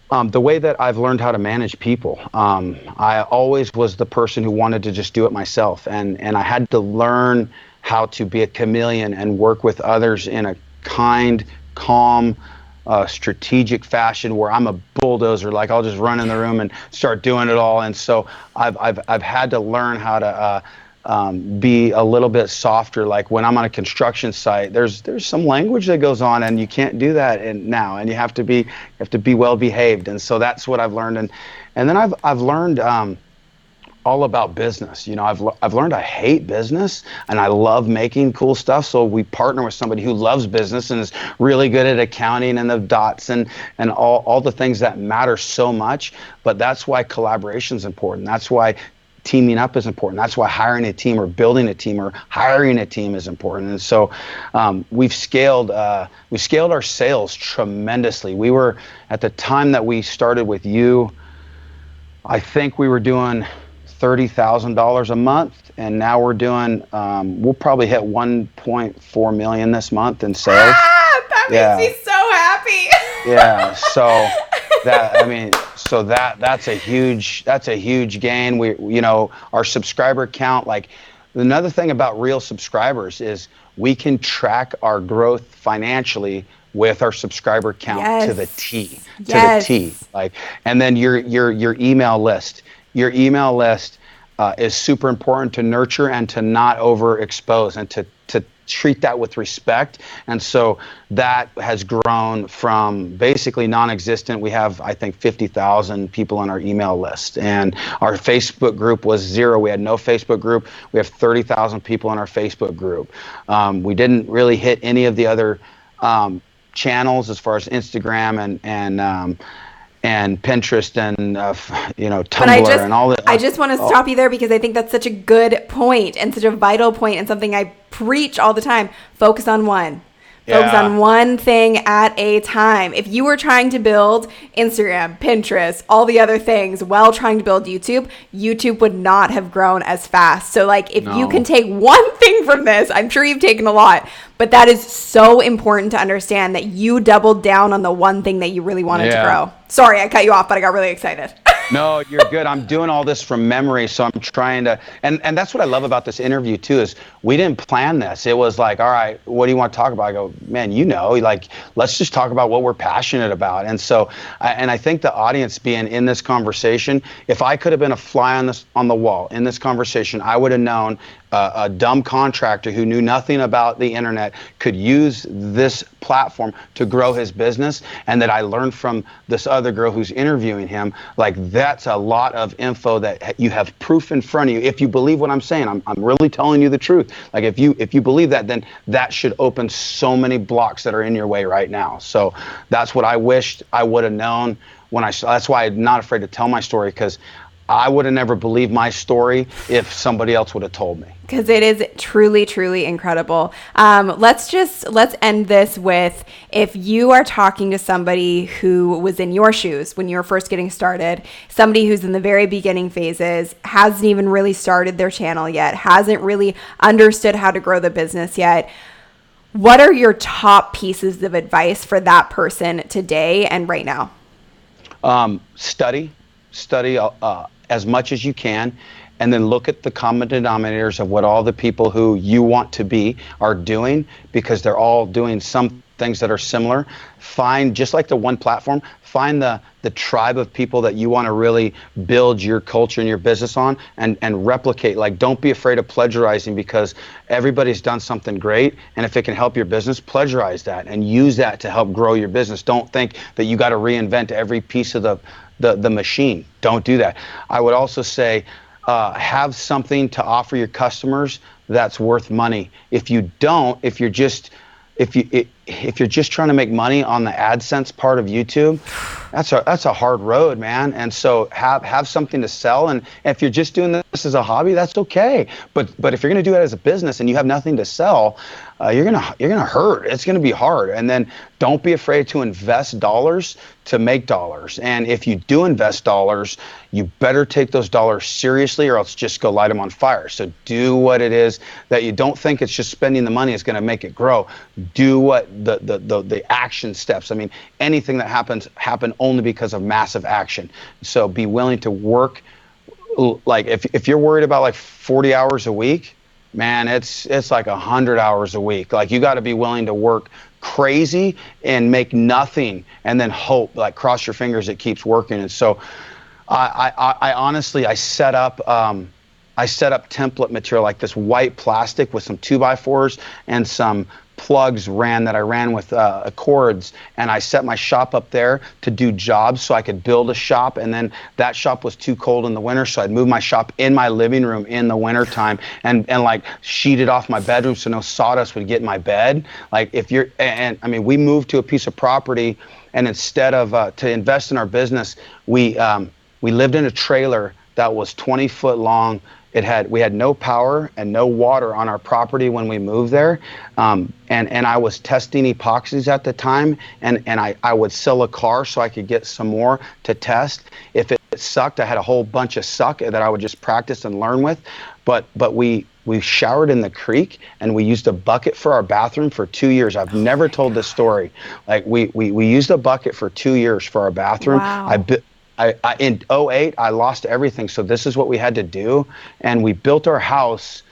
the way that I've learned how to manage people. I always was the person who wanted to just do it myself, and I had to learn how to be a chameleon and work with others in a kind, calm, strategic fashion, where I'm a bulldozer. Like, I'll just run in the room and start doing it all. And so I've had to learn how to be a little bit softer. Like when I'm on a construction site, there's some language that goes on, and you can't do that now, and you have to be well behaved. And so that's what I've learned. And then I've learned all about business. You know, I've learned I hate business, and I love making cool stuff. So we partner with somebody who loves business and is really good at accounting and the dots and all the things that matter so much. But that's why collaboration is important. That's why teaming up is important. That's why hiring a team, or building a team, or hiring a team is important. And so we've scaled our sales tremendously. We were, at the time that we started with you, I think we were doing $30,000 a month, and now we're doing we'll probably hit 1.4 million this month in sales. That makes me so happy. Yeah, so that's a huge gain. We our subscriber count, like, another thing about real subscribers is we can track our growth financially with our subscriber count to the T. Like, and then your email list. Your email list is super important to nurture and to not overexpose, and to treat that with respect. And so that has grown from basically non-existent. We have, I think, 50,000 people on our email list, and our Facebook group was 0. We had no Facebook group. We have 30,000 people in our Facebook group. We didn't really hit any of the other channels as far as Instagram and Pinterest and Tumblr and all that. I just want to stop you there, because I think that's such a good point and such a vital point, and something I preach all the time. Focus on one. Focus Yeah. on one thing at a time. If you were trying to build Instagram, Pinterest, all the other things while trying to build YouTube, YouTube would not have grown as fast. So like if you can take one thing from this, I'm sure you've taken a lot, but that is so important to understand that you doubled down on the one thing that you really wanted to grow. Sorry, I cut you off, but I got really excited. No, you're good. I'm doing all this from memory, so I'm trying to, and that's what I love about this interview too, is we didn't plan this. It was like, all right, what do you want to talk about? I go, man, like, let's just talk about what we're passionate about. And so, and I think the audience being in this conversation, if I could have been a fly on the wall in this conversation, I would have known a dumb contractor who knew nothing about the internet could use this platform to grow his business, and that I learned from this other girl who's interviewing him. Like, that's a lot of info that you have proof in front of you. If you believe what I'm saying, I'm really telling you the truth. Like, if you believe that, then that should open so many blocks that are in your way right now. So that's what I wished I would have known that's why I'm not afraid to tell my story, because I would have never believed my story if somebody else would have told me. Because it is truly, truly incredible. Let's end this with, if you are talking to somebody who was in your shoes when you were first getting started, somebody who's in the very beginning phases, hasn't even really started their channel yet, hasn't really understood how to grow the business yet, what are your top pieces of advice for that person today and right now? Study as much as you can, and then look at the common denominators of what all the people who you want to be are doing, because they're all doing some things that are similar. Find, just like the one platform, find the tribe of people that you want to really build your culture and your business on, and replicate. Like, don't be afraid of plagiarizing, because everybody's done something great, and if it can help your business, plagiarize that and use that to help grow your business. Don't think that you got to reinvent every piece of the machine. Don't do that. I would also say, have something to offer your customers that's worth money. If you don't, if you're just trying to make money on the Adsense part of YouTube, that's a hard road, man. And so have something to sell. And if you're just doing this as a hobby, that's okay. But if you're going to do it as a business and you have nothing to sell, you're gonna hurt. It's gonna be hard. And then don't be afraid to invest dollars to make dollars. And if you do invest dollars, you better take those dollars seriously, or else just go light them on fire. So do what it is that you don't think it's just spending the money is going to make it grow. Do what the action steps. I mean, anything that happen only because of massive action. So be willing to work. Like, if you're worried about like 40 hours a week, man, it's like 100 hours a week. Like, you got to be willing to work crazy and make nothing, and then hope, like, cross your fingers it keeps working. And so I honestly, I set up template material, like this white plastic with some 2x4s and some plugs that I ran with cords, and I set my shop up there to do jobs so I could build a shop. And then that shop was too cold in the winter, so I'd move my shop in my living room in the winter time, and like sheeted off my bedroom so no sawdust would get in my bed. Like, and I mean, we moved to a piece of property, and instead of to invest in our business, we lived in a trailer that was 20 foot long. We had no power and no water on our property when we moved there. And I was testing epoxies at the time, and I would sell a car so I could get some more to test. If it sucked, I had a whole bunch of suck that I would just practice and learn with. But we showered in the creek, and we used a bucket for our bathroom for 2 years. I've never told this story. Like, we used a bucket for 2 years for our bathroom. Wow. In 2008, I lost everything. So this is what we had to do. And we built our house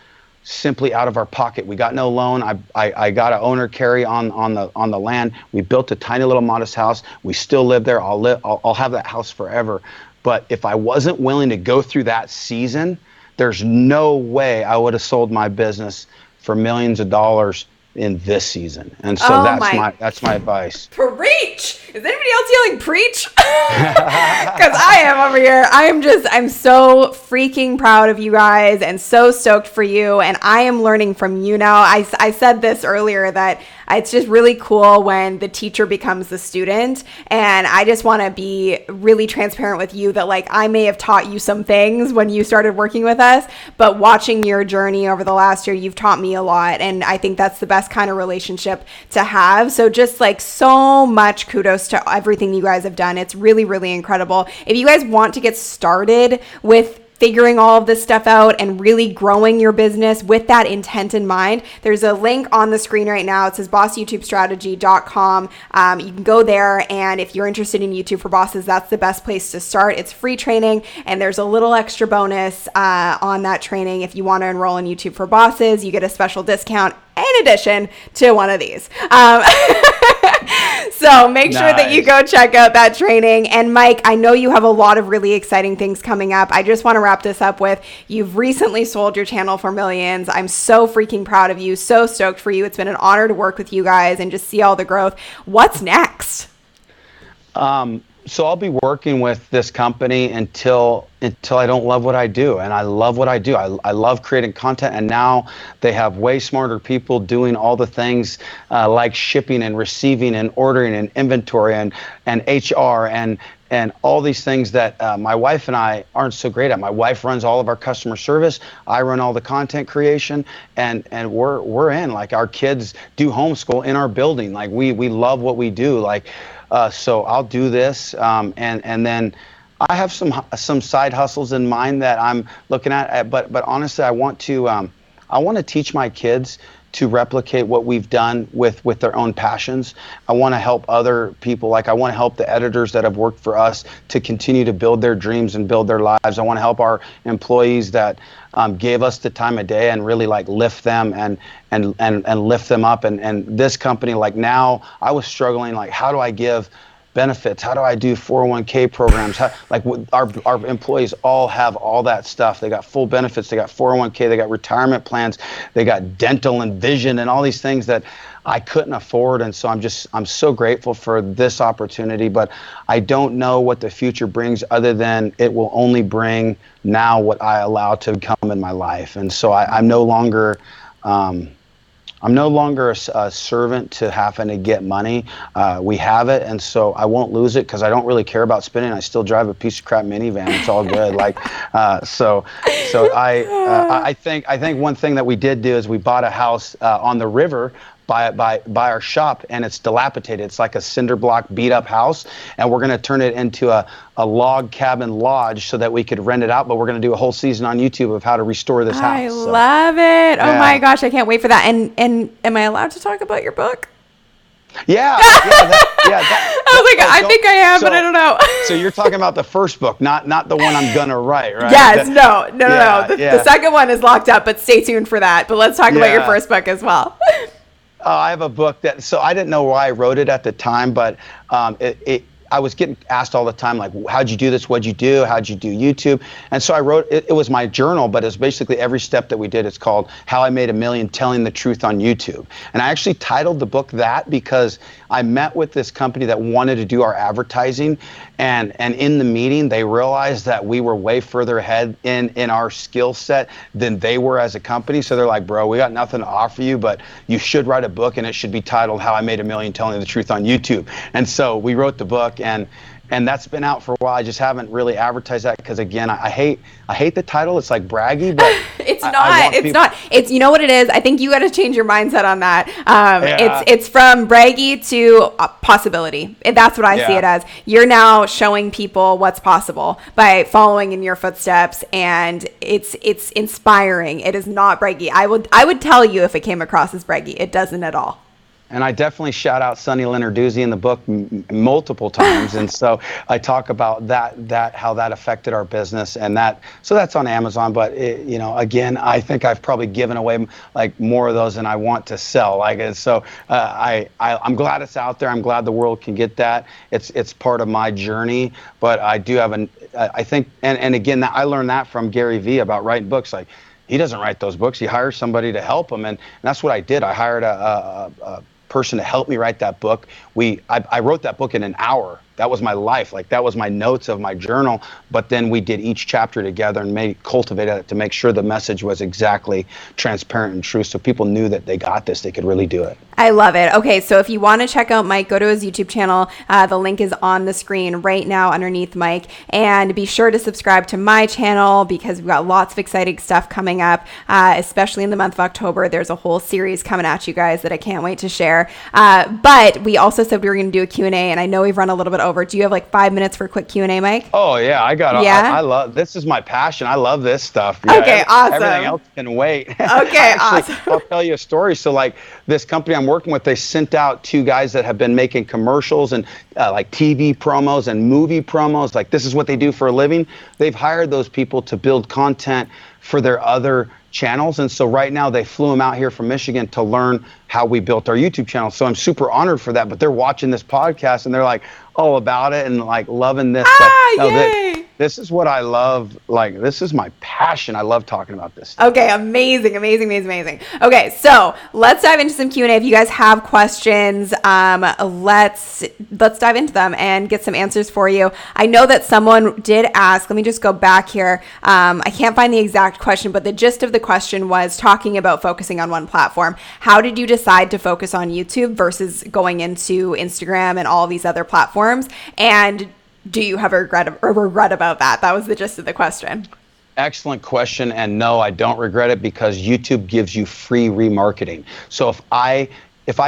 simply out of our pocket. We got no loan. I got an owner carry on the land. We built a tiny little modest house. We still live there. I'll have that house forever. But if I wasn't willing to go through that season, there's no way I would have sold my business for millions of dollars in this season. And so that's my advice. Preach! Is anybody else yelling preach? Because I am over here. I'm so freaking proud of you guys and so stoked for you. And I am learning from you now. I said this earlier, that it's just really cool when the teacher becomes the student. And I just want to be really transparent with you that, like, I may have taught you some things when you started working with us, but watching your journey over the last year, you've taught me a lot. And I think that's the best best kind of relationship to have. So just like so much kudos to everything you guys have done. It's really, really incredible. If you guys want to get started with figuring all of this stuff out and really growing your business with that intent in mind, there's a link on the screen right now. It says bossyoutubestrategy.com. You can go there, and if you're interested in YouTube for Bosses, that's the best place to start. It's free training, and there's a little extra bonus on that training. If you want to enroll in YouTube for Bosses, you get a special discount in addition to one of these. So make sure that you go check out that training. And Mike, I know you have a lot of really exciting things coming up. I just want to wrap this up with, you've recently sold your channel for millions. I'm so freaking proud of you. So stoked for you. It's been an honor to work with you guys and just see all the growth. What's next? So I'll be working with this company until I don't love what I do. And I love what I do. I love creating content. And now they have way smarter people doing all the things like shipping and receiving and ordering and inventory and HR and all these things that my wife and I aren't so great at. My wife runs all of our customer service. I run all the content creation, and we're in. Like, our kids do homeschool in our building. Like, we love what we do. Like, so I'll do this, and then I have some side hustles in mind that I'm looking at. But honestly, I want to teach my kids to replicate what we've done with their own passions. I want to help other people. Like, I want to help the editors that have worked for us to continue to build their dreams and build their lives. I want to help our employees that gave us the time of day and really like lift them and lift them up. And this company, like, now I was struggling, like, how do I give benefits? How do I do 401k programs? Our employees all have all that stuff. They got full benefits. They got 401k. They got retirement plans. They got dental and vision and all these things that I couldn't afford. And so I'm so grateful for this opportunity, but I don't know what the future brings, other than it will only bring now what I allow to come in my life. And so I'm no longer a servant to having to get money. We have it, and so I won't lose it because I don't really care about spending. I still drive a piece of crap minivan. It's all good. So I think one thing that we did do is we bought a house on the river by our shop, and it's dilapidated. It's like a cinder block beat up house, and we're going to turn it into a log cabin lodge so that we could rent it out. But we're going to do a whole season on YouTube of how to restore this house. I love it. Oh my gosh, I can't wait for that. And am I allowed to talk about your book? Yeah. I think I am, but I don't know. So you're talking about the first book, not the one I'm gonna write, right? Yes, no. The second one is locked up, but stay tuned for that. But let's talk about your first book as well. I have a book so I didn't know why I wrote it at the time, but I was getting asked all the time, like, how'd you do this? What'd you do? How'd you do YouTube? And so I wrote, it was my journal, but it's basically every step that we did. It's called How I Made $1 Million Telling the Truth on YouTube. And I actually titled the book that because I met with this company that wanted to do our advertising. And in the meeting, they realized that we were way further ahead in our skill set than they were as a company. So they're like, bro, we got nothing to offer you, but you should write a book, and it should be titled How I Made $1 Million Telling the Truth on YouTube. And so we wrote the book, and that's been out for a while. I just haven't really advertised that because, again, I hate the title. It's like braggy, but it's not. It's, you know what it is? I think you got to change your mindset on that. It's from braggy to possibility. That's what I see it as. You're now showing people what's possible by following in your footsteps, and it's inspiring. It is not braggy. I would tell you if it came across as braggy. It doesn't at all. And I definitely shout out Sonny Lenarduzzi in the book multiple times. And so I talk about that how that affected our business, and so that's on Amazon. But again, I think I've probably given away like more of those than I want to sell. So I'm glad it's out there. I'm glad the world can get that. It's part of my journey. But I do have I think, and again, I learned that from Gary Vee about writing books. Like, he doesn't write those books. He hires somebody to help him, and that's what I did. I hired a person to help me write that book. I wrote that book in an hour. that was my life. Like that was my notes of my journal. But then we did each chapter together and cultivated it to make sure the message was exactly transparent and true. So people knew that they got this, they could really do it. I love it. Okay, so if you want to check out Mike, go to his YouTube channel. The link is on the screen right now underneath Mike. And be sure to subscribe to my channel because we've got lots of exciting stuff coming up, especially in the month of October. There's a whole series coming at you guys that I can't wait to share. But we also said we were going to do a Q&A, and I know we've run a little bit over. Do you have like 5 minutes for a quick Q&A, Mike? Oh, yeah. I love, this is my passion. I love this stuff. Yeah, okay, awesome. Everything else can wait. Okay, awesome. I'll tell you a story. So like this company I'm working with, they sent out 2 guys that have been making commercials and like TV promos and movie promos. Like this is what they do for a living. They've hired those people to build content for their other channels. And so right now they flew them out here from Michigan to learn how we built our YouTube channel. So I'm super honored for that, but they're watching this podcast and they're like all about it and like loving this. This is what I love. Like, this is my passion. I love talking about this stuff. Okay, amazing. Okay, so let's dive into some Q&A. If you guys have questions, let's dive into them and get some answers for you. I know that someone did ask, let me just go back here. I can't find the exact question, but the gist of the question was talking about focusing on one platform. How did you decide to focus on YouTube versus going into Instagram and all these other platforms? And do you have a regret about that? That was the gist of the question. Excellent question. And no, I don't regret it because YouTube gives you free remarketing. So if I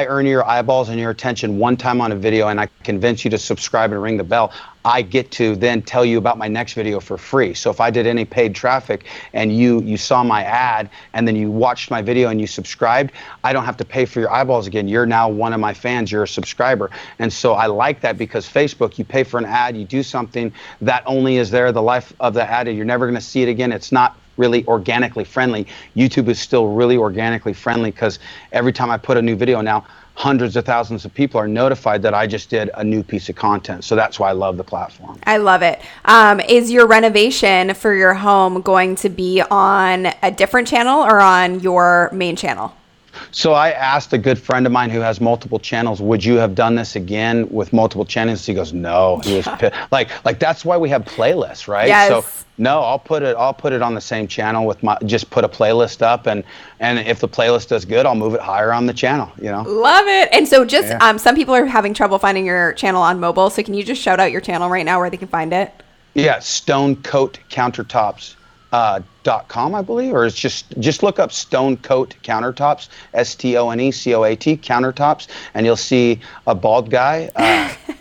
earn your eyeballs and your attention one time on a video and I convince you to subscribe and ring the bell, I get to then tell you about my next video for free. So if I did any paid traffic and you saw my ad and then you watched my video and you subscribed, I don't have to pay for your eyeballs again. You're now one of my fans. You're a subscriber. And so I like that because Facebook, you pay for an ad, you do something that only is there the life of the ad, and you're never going to see it again. It's not really organically friendly. YouTube is still really organically friendly because every time I put a new video now, hundreds of thousands of people are notified that I just did a new piece of content. So that's why I love the platform. I love it. Is your renovation for your home going to be on a different channel or on your main channel? So I asked a good friend of mine who has multiple channels, would you have done this again with multiple channels? He goes, no. He was like that's why we have playlists, right? Yes. So no, I'll put it on the same channel with just put a playlist up, and if the playlist does good, I'll move it higher on the channel, you know. Love it. And so just some people are having trouble finding your channel on mobile, so can you just shout out your channel right now where they can find it? Yeah, Stonecoat Countertops. .com, I believe, or it's just look up Stonecoat Countertops, STONECOAT Countertops, and you'll see a bald guy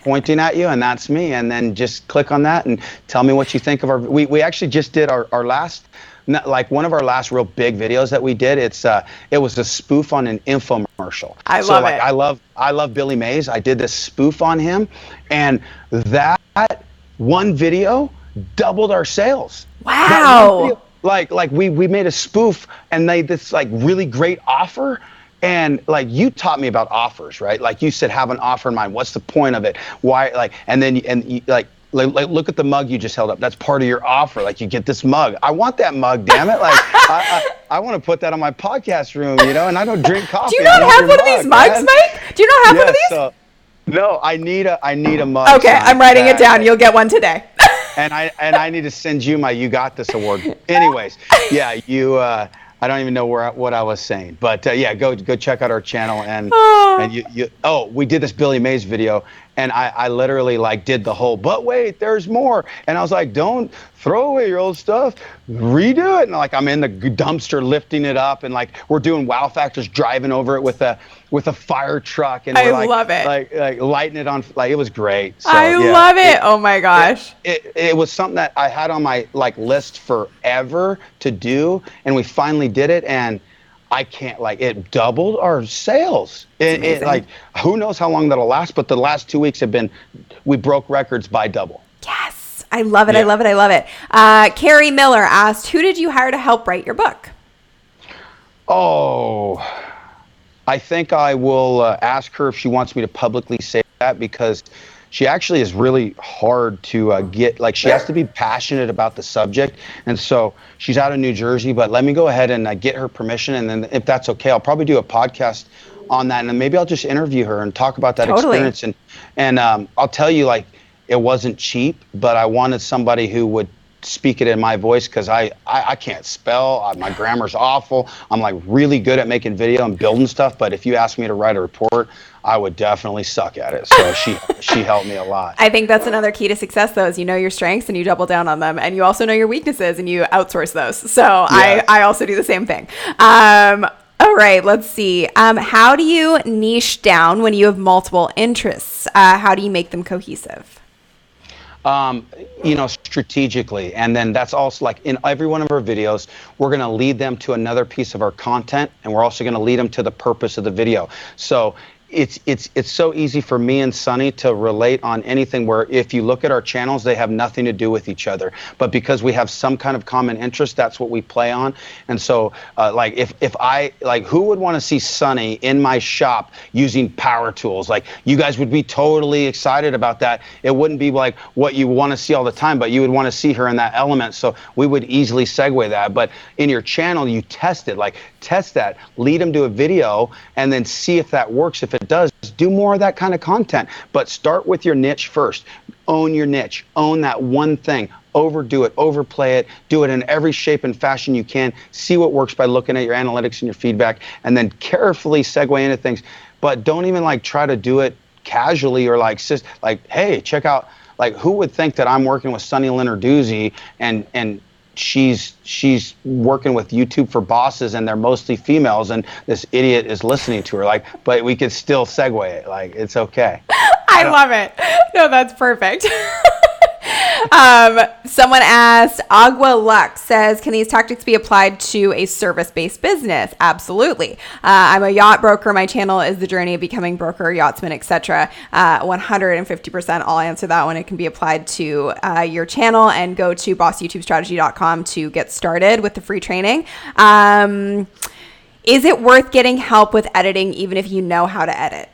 pointing at you, and that's me. And then just click on that and tell me what you think of our. We actually just did our last, like one of our last real big videos that we did. It was a spoof on an infomercial. I love it. I love Billy Mays. I did this spoof on him, and that one video doubled our sales. Wow. Like we made a spoof and made this like really great offer, and like you taught me about offers, right? Like you said, have an offer in mind. What's the point of it? Why? Like, and then like look at the mug you just held up. That's part of your offer. Like you get this mug. I want that mug, damn it. Like I want to put that on my podcast room, you know, and I don't drink coffee. Do you not have one of these mugs, Mike? Do you not have one of these? No, I need a mug. Okay, I'm writing it down. You'll get one today. And I need to send you my You Got This award. Anyways, yeah, I don't even know what I was saying, but yeah, go check out our channel and we did this Billy Mays video, and I literally like did the whole, but wait, there's more, and I was like, don't throw away your old stuff, redo it, and like I'm in the dumpster lifting it up, and like we're doing wow factors, driving over it with a fire truck, and we're love it, like lighting it on, like it was great. So, I love it. Oh my gosh, it was something that I had on my like list forever to do, and we finally did it, and I can't, like, it doubled our sales. It like, who knows how long that'll last, but the last 2 weeks we broke records by double. Yes. I love it. Yeah. I love it. Carrie Miller asked, who did you hire to help write your book? Oh, I think I will ask her if she wants me to publicly say that, because she actually is really hard to get, like, she has to be passionate about the subject. And so she's out of New Jersey, but let me go ahead and get her permission. And then if that's okay, I'll probably do a podcast on that. And then maybe I'll just interview her and talk about that experience. And I'll tell you, like, it wasn't cheap, but I wanted somebody who would speak it in my voice, because I can't spell. My grammar's awful. I'm like really good at making video and building stuff, but if you ask me to write a report, I would definitely suck at it. So she helped me a lot. I think that's another key to success, though, is you know your strengths and you double down on them, and you also know your weaknesses and you outsource those. So yeah. I also do the same thing. All right, let's see. How do you niche down when you have multiple interests? How do you make them cohesive? Strategically. And then that's also like in every one of our videos, we're going to lead them to another piece of our content, and we're also going to lead them to the purpose of the video. So it's so easy for me and Sunny to relate on anything, where if you look at our channels, they have nothing to do with each other, but because we have some kind of common interest, that's what we play on. And so like if I like, who would want to see Sunny in my shop using power tools? Like, you guys would be totally excited about that. It wouldn't be like what you want to see all the time, but you would want to see her in that element. So we would easily segue that. But in your channel, you test it, like test that, lead them to a video, and then see if that works. If it does, do more of that kind of content, but start with your niche first. Own your niche, own that one thing, overdo it, overplay it, do it in every shape and fashion you can, see what works by looking at your analytics and your feedback, and then carefully segue into things. But don't even like try to do it casually, or like hey, check out, like, who would think that I'm working with Sunny Lenarduzzi and she's working with YouTube for bosses, and they're mostly females, and this idiot is listening to her. Like, but we could still segue it. Like, it's okay. I love it. No, that's perfect. Someone asked, Agua Lux says, can these tactics be applied to a service-based business? Absolutely. I'm a yacht broker. My channel is the journey of becoming broker, yachtsman, etc. 150%. I'll answer that one. It can be applied to your channel, and go to bossyoutubestrategy.com to get started with the free training. Is it worth getting help with editing even if you know how to edit?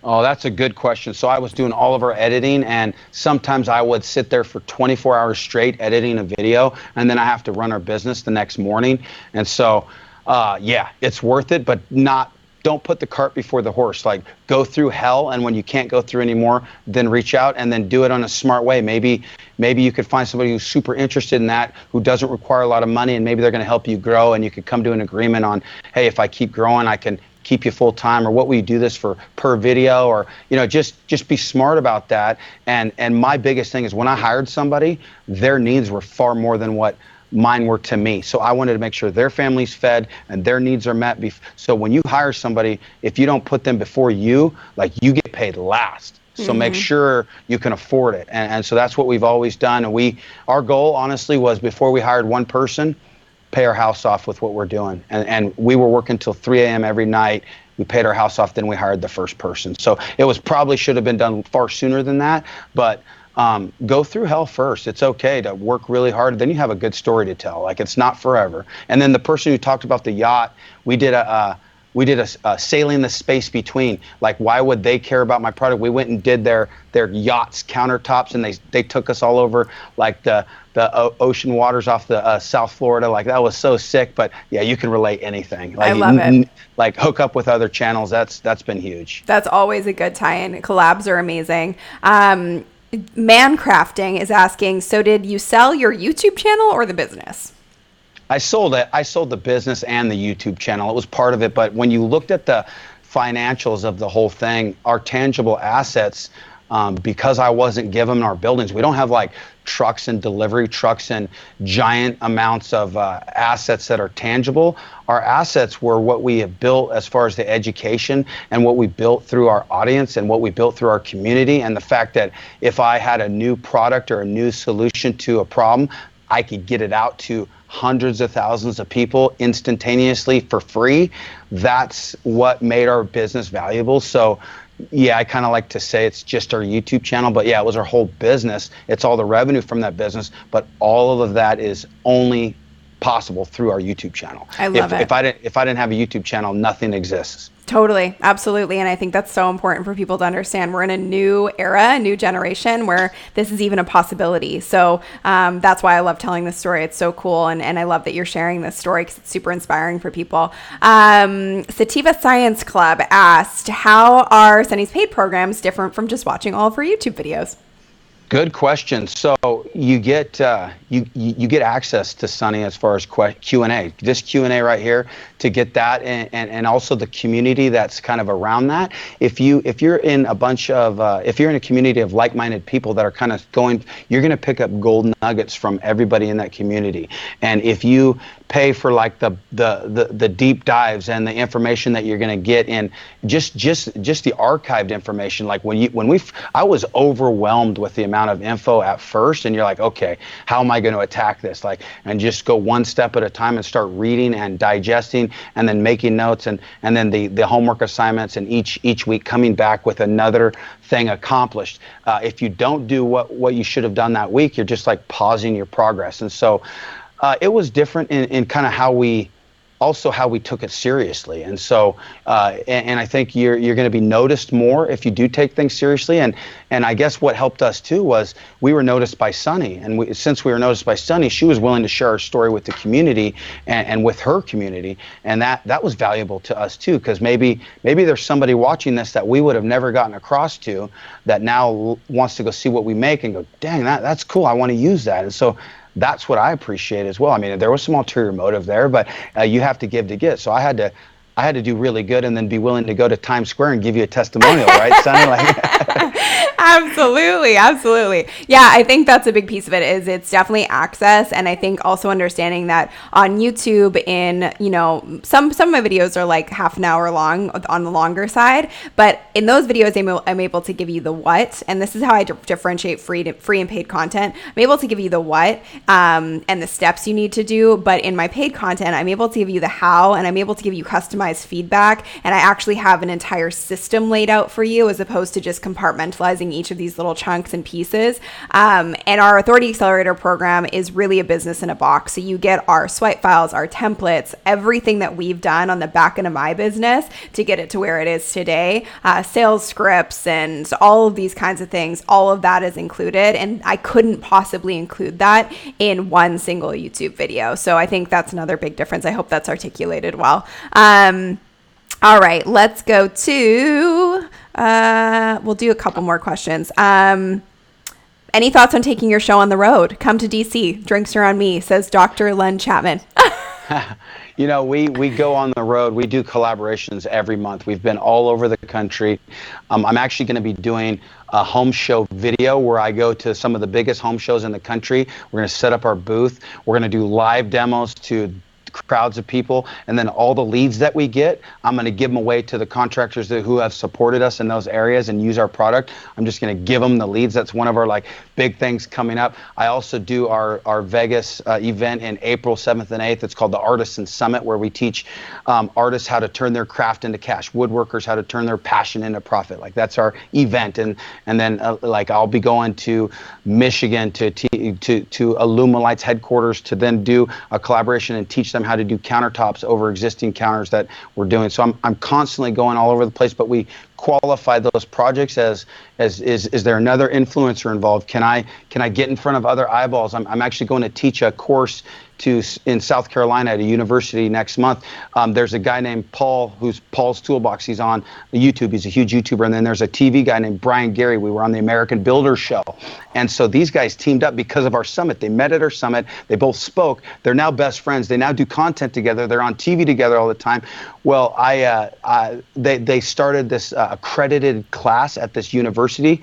Oh, that's a good question. So I was doing all of our editing, and sometimes I would sit there for 24 hours straight editing a video, and then I have to run our business the next morning. And so, yeah, it's worth it, but don't put the cart before the horse. Like, go through hell, and when you can't go through anymore, then reach out, and then do it on a smart way. Maybe you could find somebody who's super interested in that, who doesn't require a lot of money, and maybe they're going to help you grow, and you could come to an agreement on, hey, if I keep growing, I can keep you full time, or what will you do this for per video, or just be smart about that. And my biggest thing is, when I hired somebody, their needs were far more than what mine were to me. So I wanted to make sure their family's fed and their needs are met. So when you hire somebody, if you don't put them before you, like, you get paid last. So make sure you can afford it. And so that's what we've always done. And our goal, honestly, was, before we hired one person, pay our house off with what we're doing. And we were working till 3 a.m. every night. We paid our house off, then we hired the first person. So it probably should have been done far sooner than that. But go through hell first. It's okay to work really hard. Then you have a good story to tell. Like, it's not forever. And then the person who talked about the yacht, we did a sailing the space between. Like, why would they care about my product? We went and did their yachts, Countertops, and they took us all over, like, the ocean waters off the South Florida. Like, that was so sick. But yeah, you can relate anything. Like, I love it. Like, hook up with other channels. That's been huge. That's always a good tie-in. Collabs are amazing. Mancrafting is asking, so did you sell your YouTube channel or the business? I sold it. I sold the business and the YouTube channel. It was part of it. But when you looked at the financials of the whole thing, our tangible assets, because I wasn't given our buildings, we don't have like trucks and delivery trucks and giant amounts of assets that are tangible. Our assets were what we have built as far as the education, and what we built through our audience, and what we built through our community, and the fact that if I had a new product or a new solution to a problem, I could get it out to hundreds of thousands of people instantaneously for free. That's what made our business valuable. So yeah, I kind of like to say it's just our YouTube channel, but yeah, it was our whole business. It's all the revenue from that business, but all of that is only possible through our YouTube channel. I love it. If I didn't have a YouTube channel, nothing exists. Totally. Absolutely. And I think that's so important for people to understand. We're in a new era, a new generation where this is even a possibility. So that's why I love telling this story. It's so cool. And I love that you're sharing this story because it's super inspiring for people. Sativa Science Club asked, how are Sunny's paid programs different from just watching all of her YouTube videos? Good question. So you get you get access to Sunny as far as Q&A. This Q&A right here, to get that, and also the community that's kind of around that. If you're in a bunch of if you're in a community of like-minded people that are kind of going, you're going to pick up gold nuggets from everybody in that community. And if you pay for like the deep dives and the information that you're going to get in just the archived information, like I was overwhelmed with the amount of info at first, and you're like, okay, how am I going to attack this? Like, and just go one step at a time and start reading and digesting and then making notes, and then the homework assignments, and each week coming back with another thing accomplished. If you don't do what you should have done that week, you're just like pausing your progress. And so it was different in kind of how we took it seriously. And so, and I think you're going to be noticed more if you do take things seriously. And I guess what helped us too was we were noticed by Sunny. And since we were noticed by Sunny, she was willing to share our story with the community and with her community. And that was valuable to us too, because maybe there's somebody watching this that we would have never gotten across to that now wants to go see what we make and go, dang, that's cool. I want to use that. And so that's what I appreciate as well. I mean, there was some ulterior motive there, but you have to give to get. So I had to do really good and then be willing to go to Times Square and give you a testimonial, right, Sonny? Absolutely. Yeah, I think that's a big piece of it. It's definitely access, and I think also understanding that on YouTube, some of my videos are like half an hour long on the longer side, but in those videos I'm able to give you the what, and this is how I differentiate free and paid content. I'm able to give you the what and the steps you need to do, but in my paid content I'm able to give you the how, and I'm able to give you customized feedback, and I actually have an entire system laid out for you as opposed to just compartmentalizing each of these little chunks and pieces. And our Authority Accelerator program is really a business in a box. So you get our swipe files, our templates, everything that we've done on the back end of my business to get it to where it is today. Sales scripts and all of these kinds of things, all of that is included. And I couldn't possibly include that in one single YouTube video. So I think that's another big difference. I hope that's articulated well. All right, let's go to, we'll do a couple more questions. Any thoughts on taking your show on the road? Come to DC, drinks are on me, says Dr. Len Chapman. We go on the road. We do collaborations every month. We've been all over the country. I'm actually going to be doing a home show video where I go to some of the biggest home shows in the country. We're going to set up our booth. We're going to do live demos to crowds of people, and then all the leads that we get, I'm going to give them away to the contractors who have supported us in those areas and use our product. I'm just going to give them the leads. That's one of our big things coming up. I also do our Vegas event in April 7th and 8th. It's called the Artisan Summit, where we teach artists how to turn their craft into cash, woodworkers how to turn their passion into profit. That's our event. And then I'll be going to Michigan to Alumalights headquarters to then do a collaboration and teach them how to do countertops over existing counters that we're doing. So I'm constantly going all over the place, but we qualify those projects as is there another influencer involved? Can I get in front of other eyeballs? I'm actually going to teach a course in South Carolina at a university next month. There's a guy named Paul, who's Paul's Toolbox. He's on YouTube. He's a huge YouTuber. And then there's a TV guy named Brian Gary. We were on the American Builder Show. And so these guys teamed up because of our summit. They met at our summit. They both spoke. They're now best friends. They now do content together. They're on TV together all the time. Well, they started this accredited class at this university.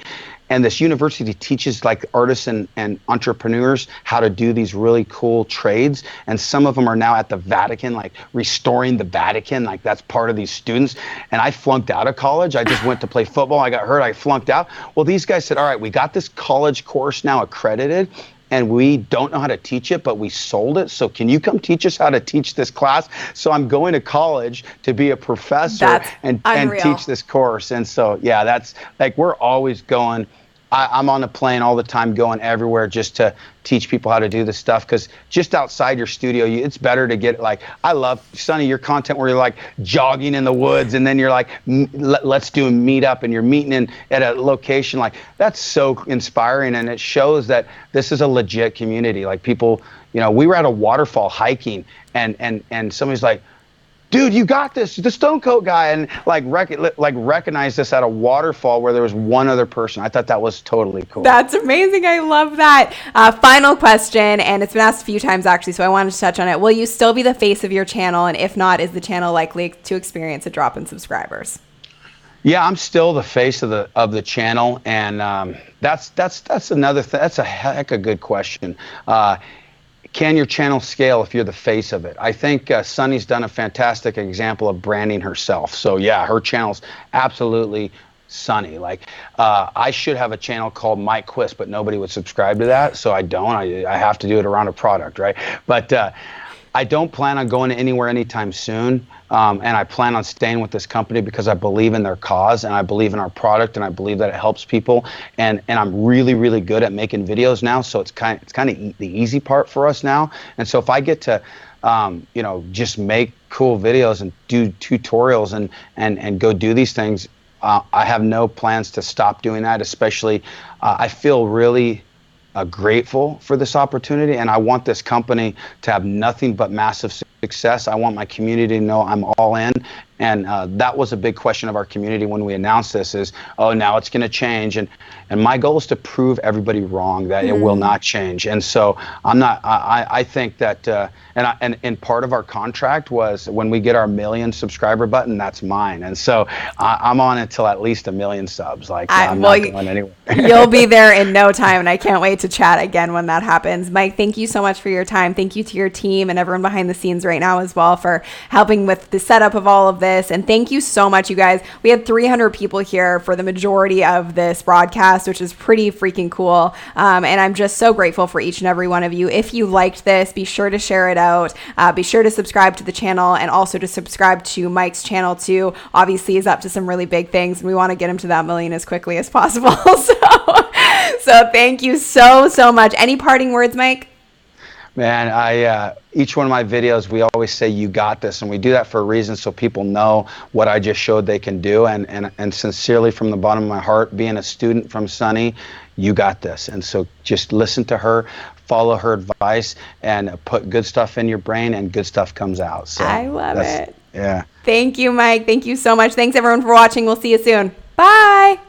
And this university teaches artists and entrepreneurs how to do these really cool trades. And some of them are now at the Vatican, restoring the Vatican. That's part of these students. And I flunked out of college. I just went to play football. I got hurt. I flunked out. Well, these guys said, all right, we got this college course now accredited, and we don't know how to teach it, but we sold it. So can you come teach us how to teach this class? So I'm going to college to be a professor and teach this course. And so, yeah, that's we're always going I'm on a plane all the time, going everywhere just to teach people how to do this stuff. Because just outside your studio, it's better to get like, I love, Sonny, your content where you're like jogging in the woods, and then you're like, let's do a meetup, and you're meeting at a location. Like, that's so inspiring, and it shows that this is a legit community. Like, people, we were at a waterfall hiking, and somebody's like, dude, you got this, the Stone Coat guy, and recognized us at a waterfall where there was one other person. I thought that was totally cool. That's amazing. I love that. Final question, and it's been asked a few times actually, so I wanted to touch on it. Will you still be the face of your channel? And if not, is the channel likely to experience a drop in subscribers? Yeah, I'm still the face of the channel, and that's another thing. That's a heck of a good question. Can your channel scale if you're the face of it? I think Sunny's done a fantastic example of branding herself. So yeah, her channel's absolutely Sunny. Like, I should have a channel called Mike Quist, but nobody would subscribe to that, so I don't. I have to do it around a product, right? But I don't plan on going anywhere anytime soon, and I plan on staying with this company because I believe in their cause, and I believe in our product, and I believe that it helps people, and I'm really, really good at making videos now, so it's kind of the easy part for us now. And so if I get to just make cool videos and do tutorials and go do these things, I have no plans to stop doing that. Especially, I feel really grateful for this opportunity, and I want this company to have nothing but massive success. I want my community to know I'm all in, and that was a big question of our community when we announced this is, oh, now it's going to change, and my goal is to prove everybody wrong that it will not change. And so I think that and part of our contract was when we get our 1 million subscriber button, that's mine, and so I'm on it till at least 1 million subs. Like, I'm not going anywhere. You'll be there in no time, and I can't wait to chat again when that happens. Mike, thank you so much for your time. Thank you to your team and everyone behind the scenes right now as well for helping with the setup of all of this. And thank you so much, you guys. We had 300 people here for the majority of this broadcast, which is pretty freaking cool. And I'm just so grateful for each and every one of you. If you liked this, be sure to share it out. Be sure to subscribe to the channel, and also to subscribe to Mike's channel too. Obviously, he's up to some really big things, and we want to get him to that 1 million as quickly as possible. So thank you so much. Any parting words, Mike? Man, each one of my videos, we always say, you got this. And we do that for a reason, so people know what I just showed they can do. And sincerely, from the bottom of my heart, being a student from Sunny, you got this. And so just listen to her, follow her advice, and put good stuff in your brain, and good stuff comes out. So I love it. Yeah. Thank you, Mike. Thank you so much. Thanks, everyone, for watching. We'll see you soon. Bye.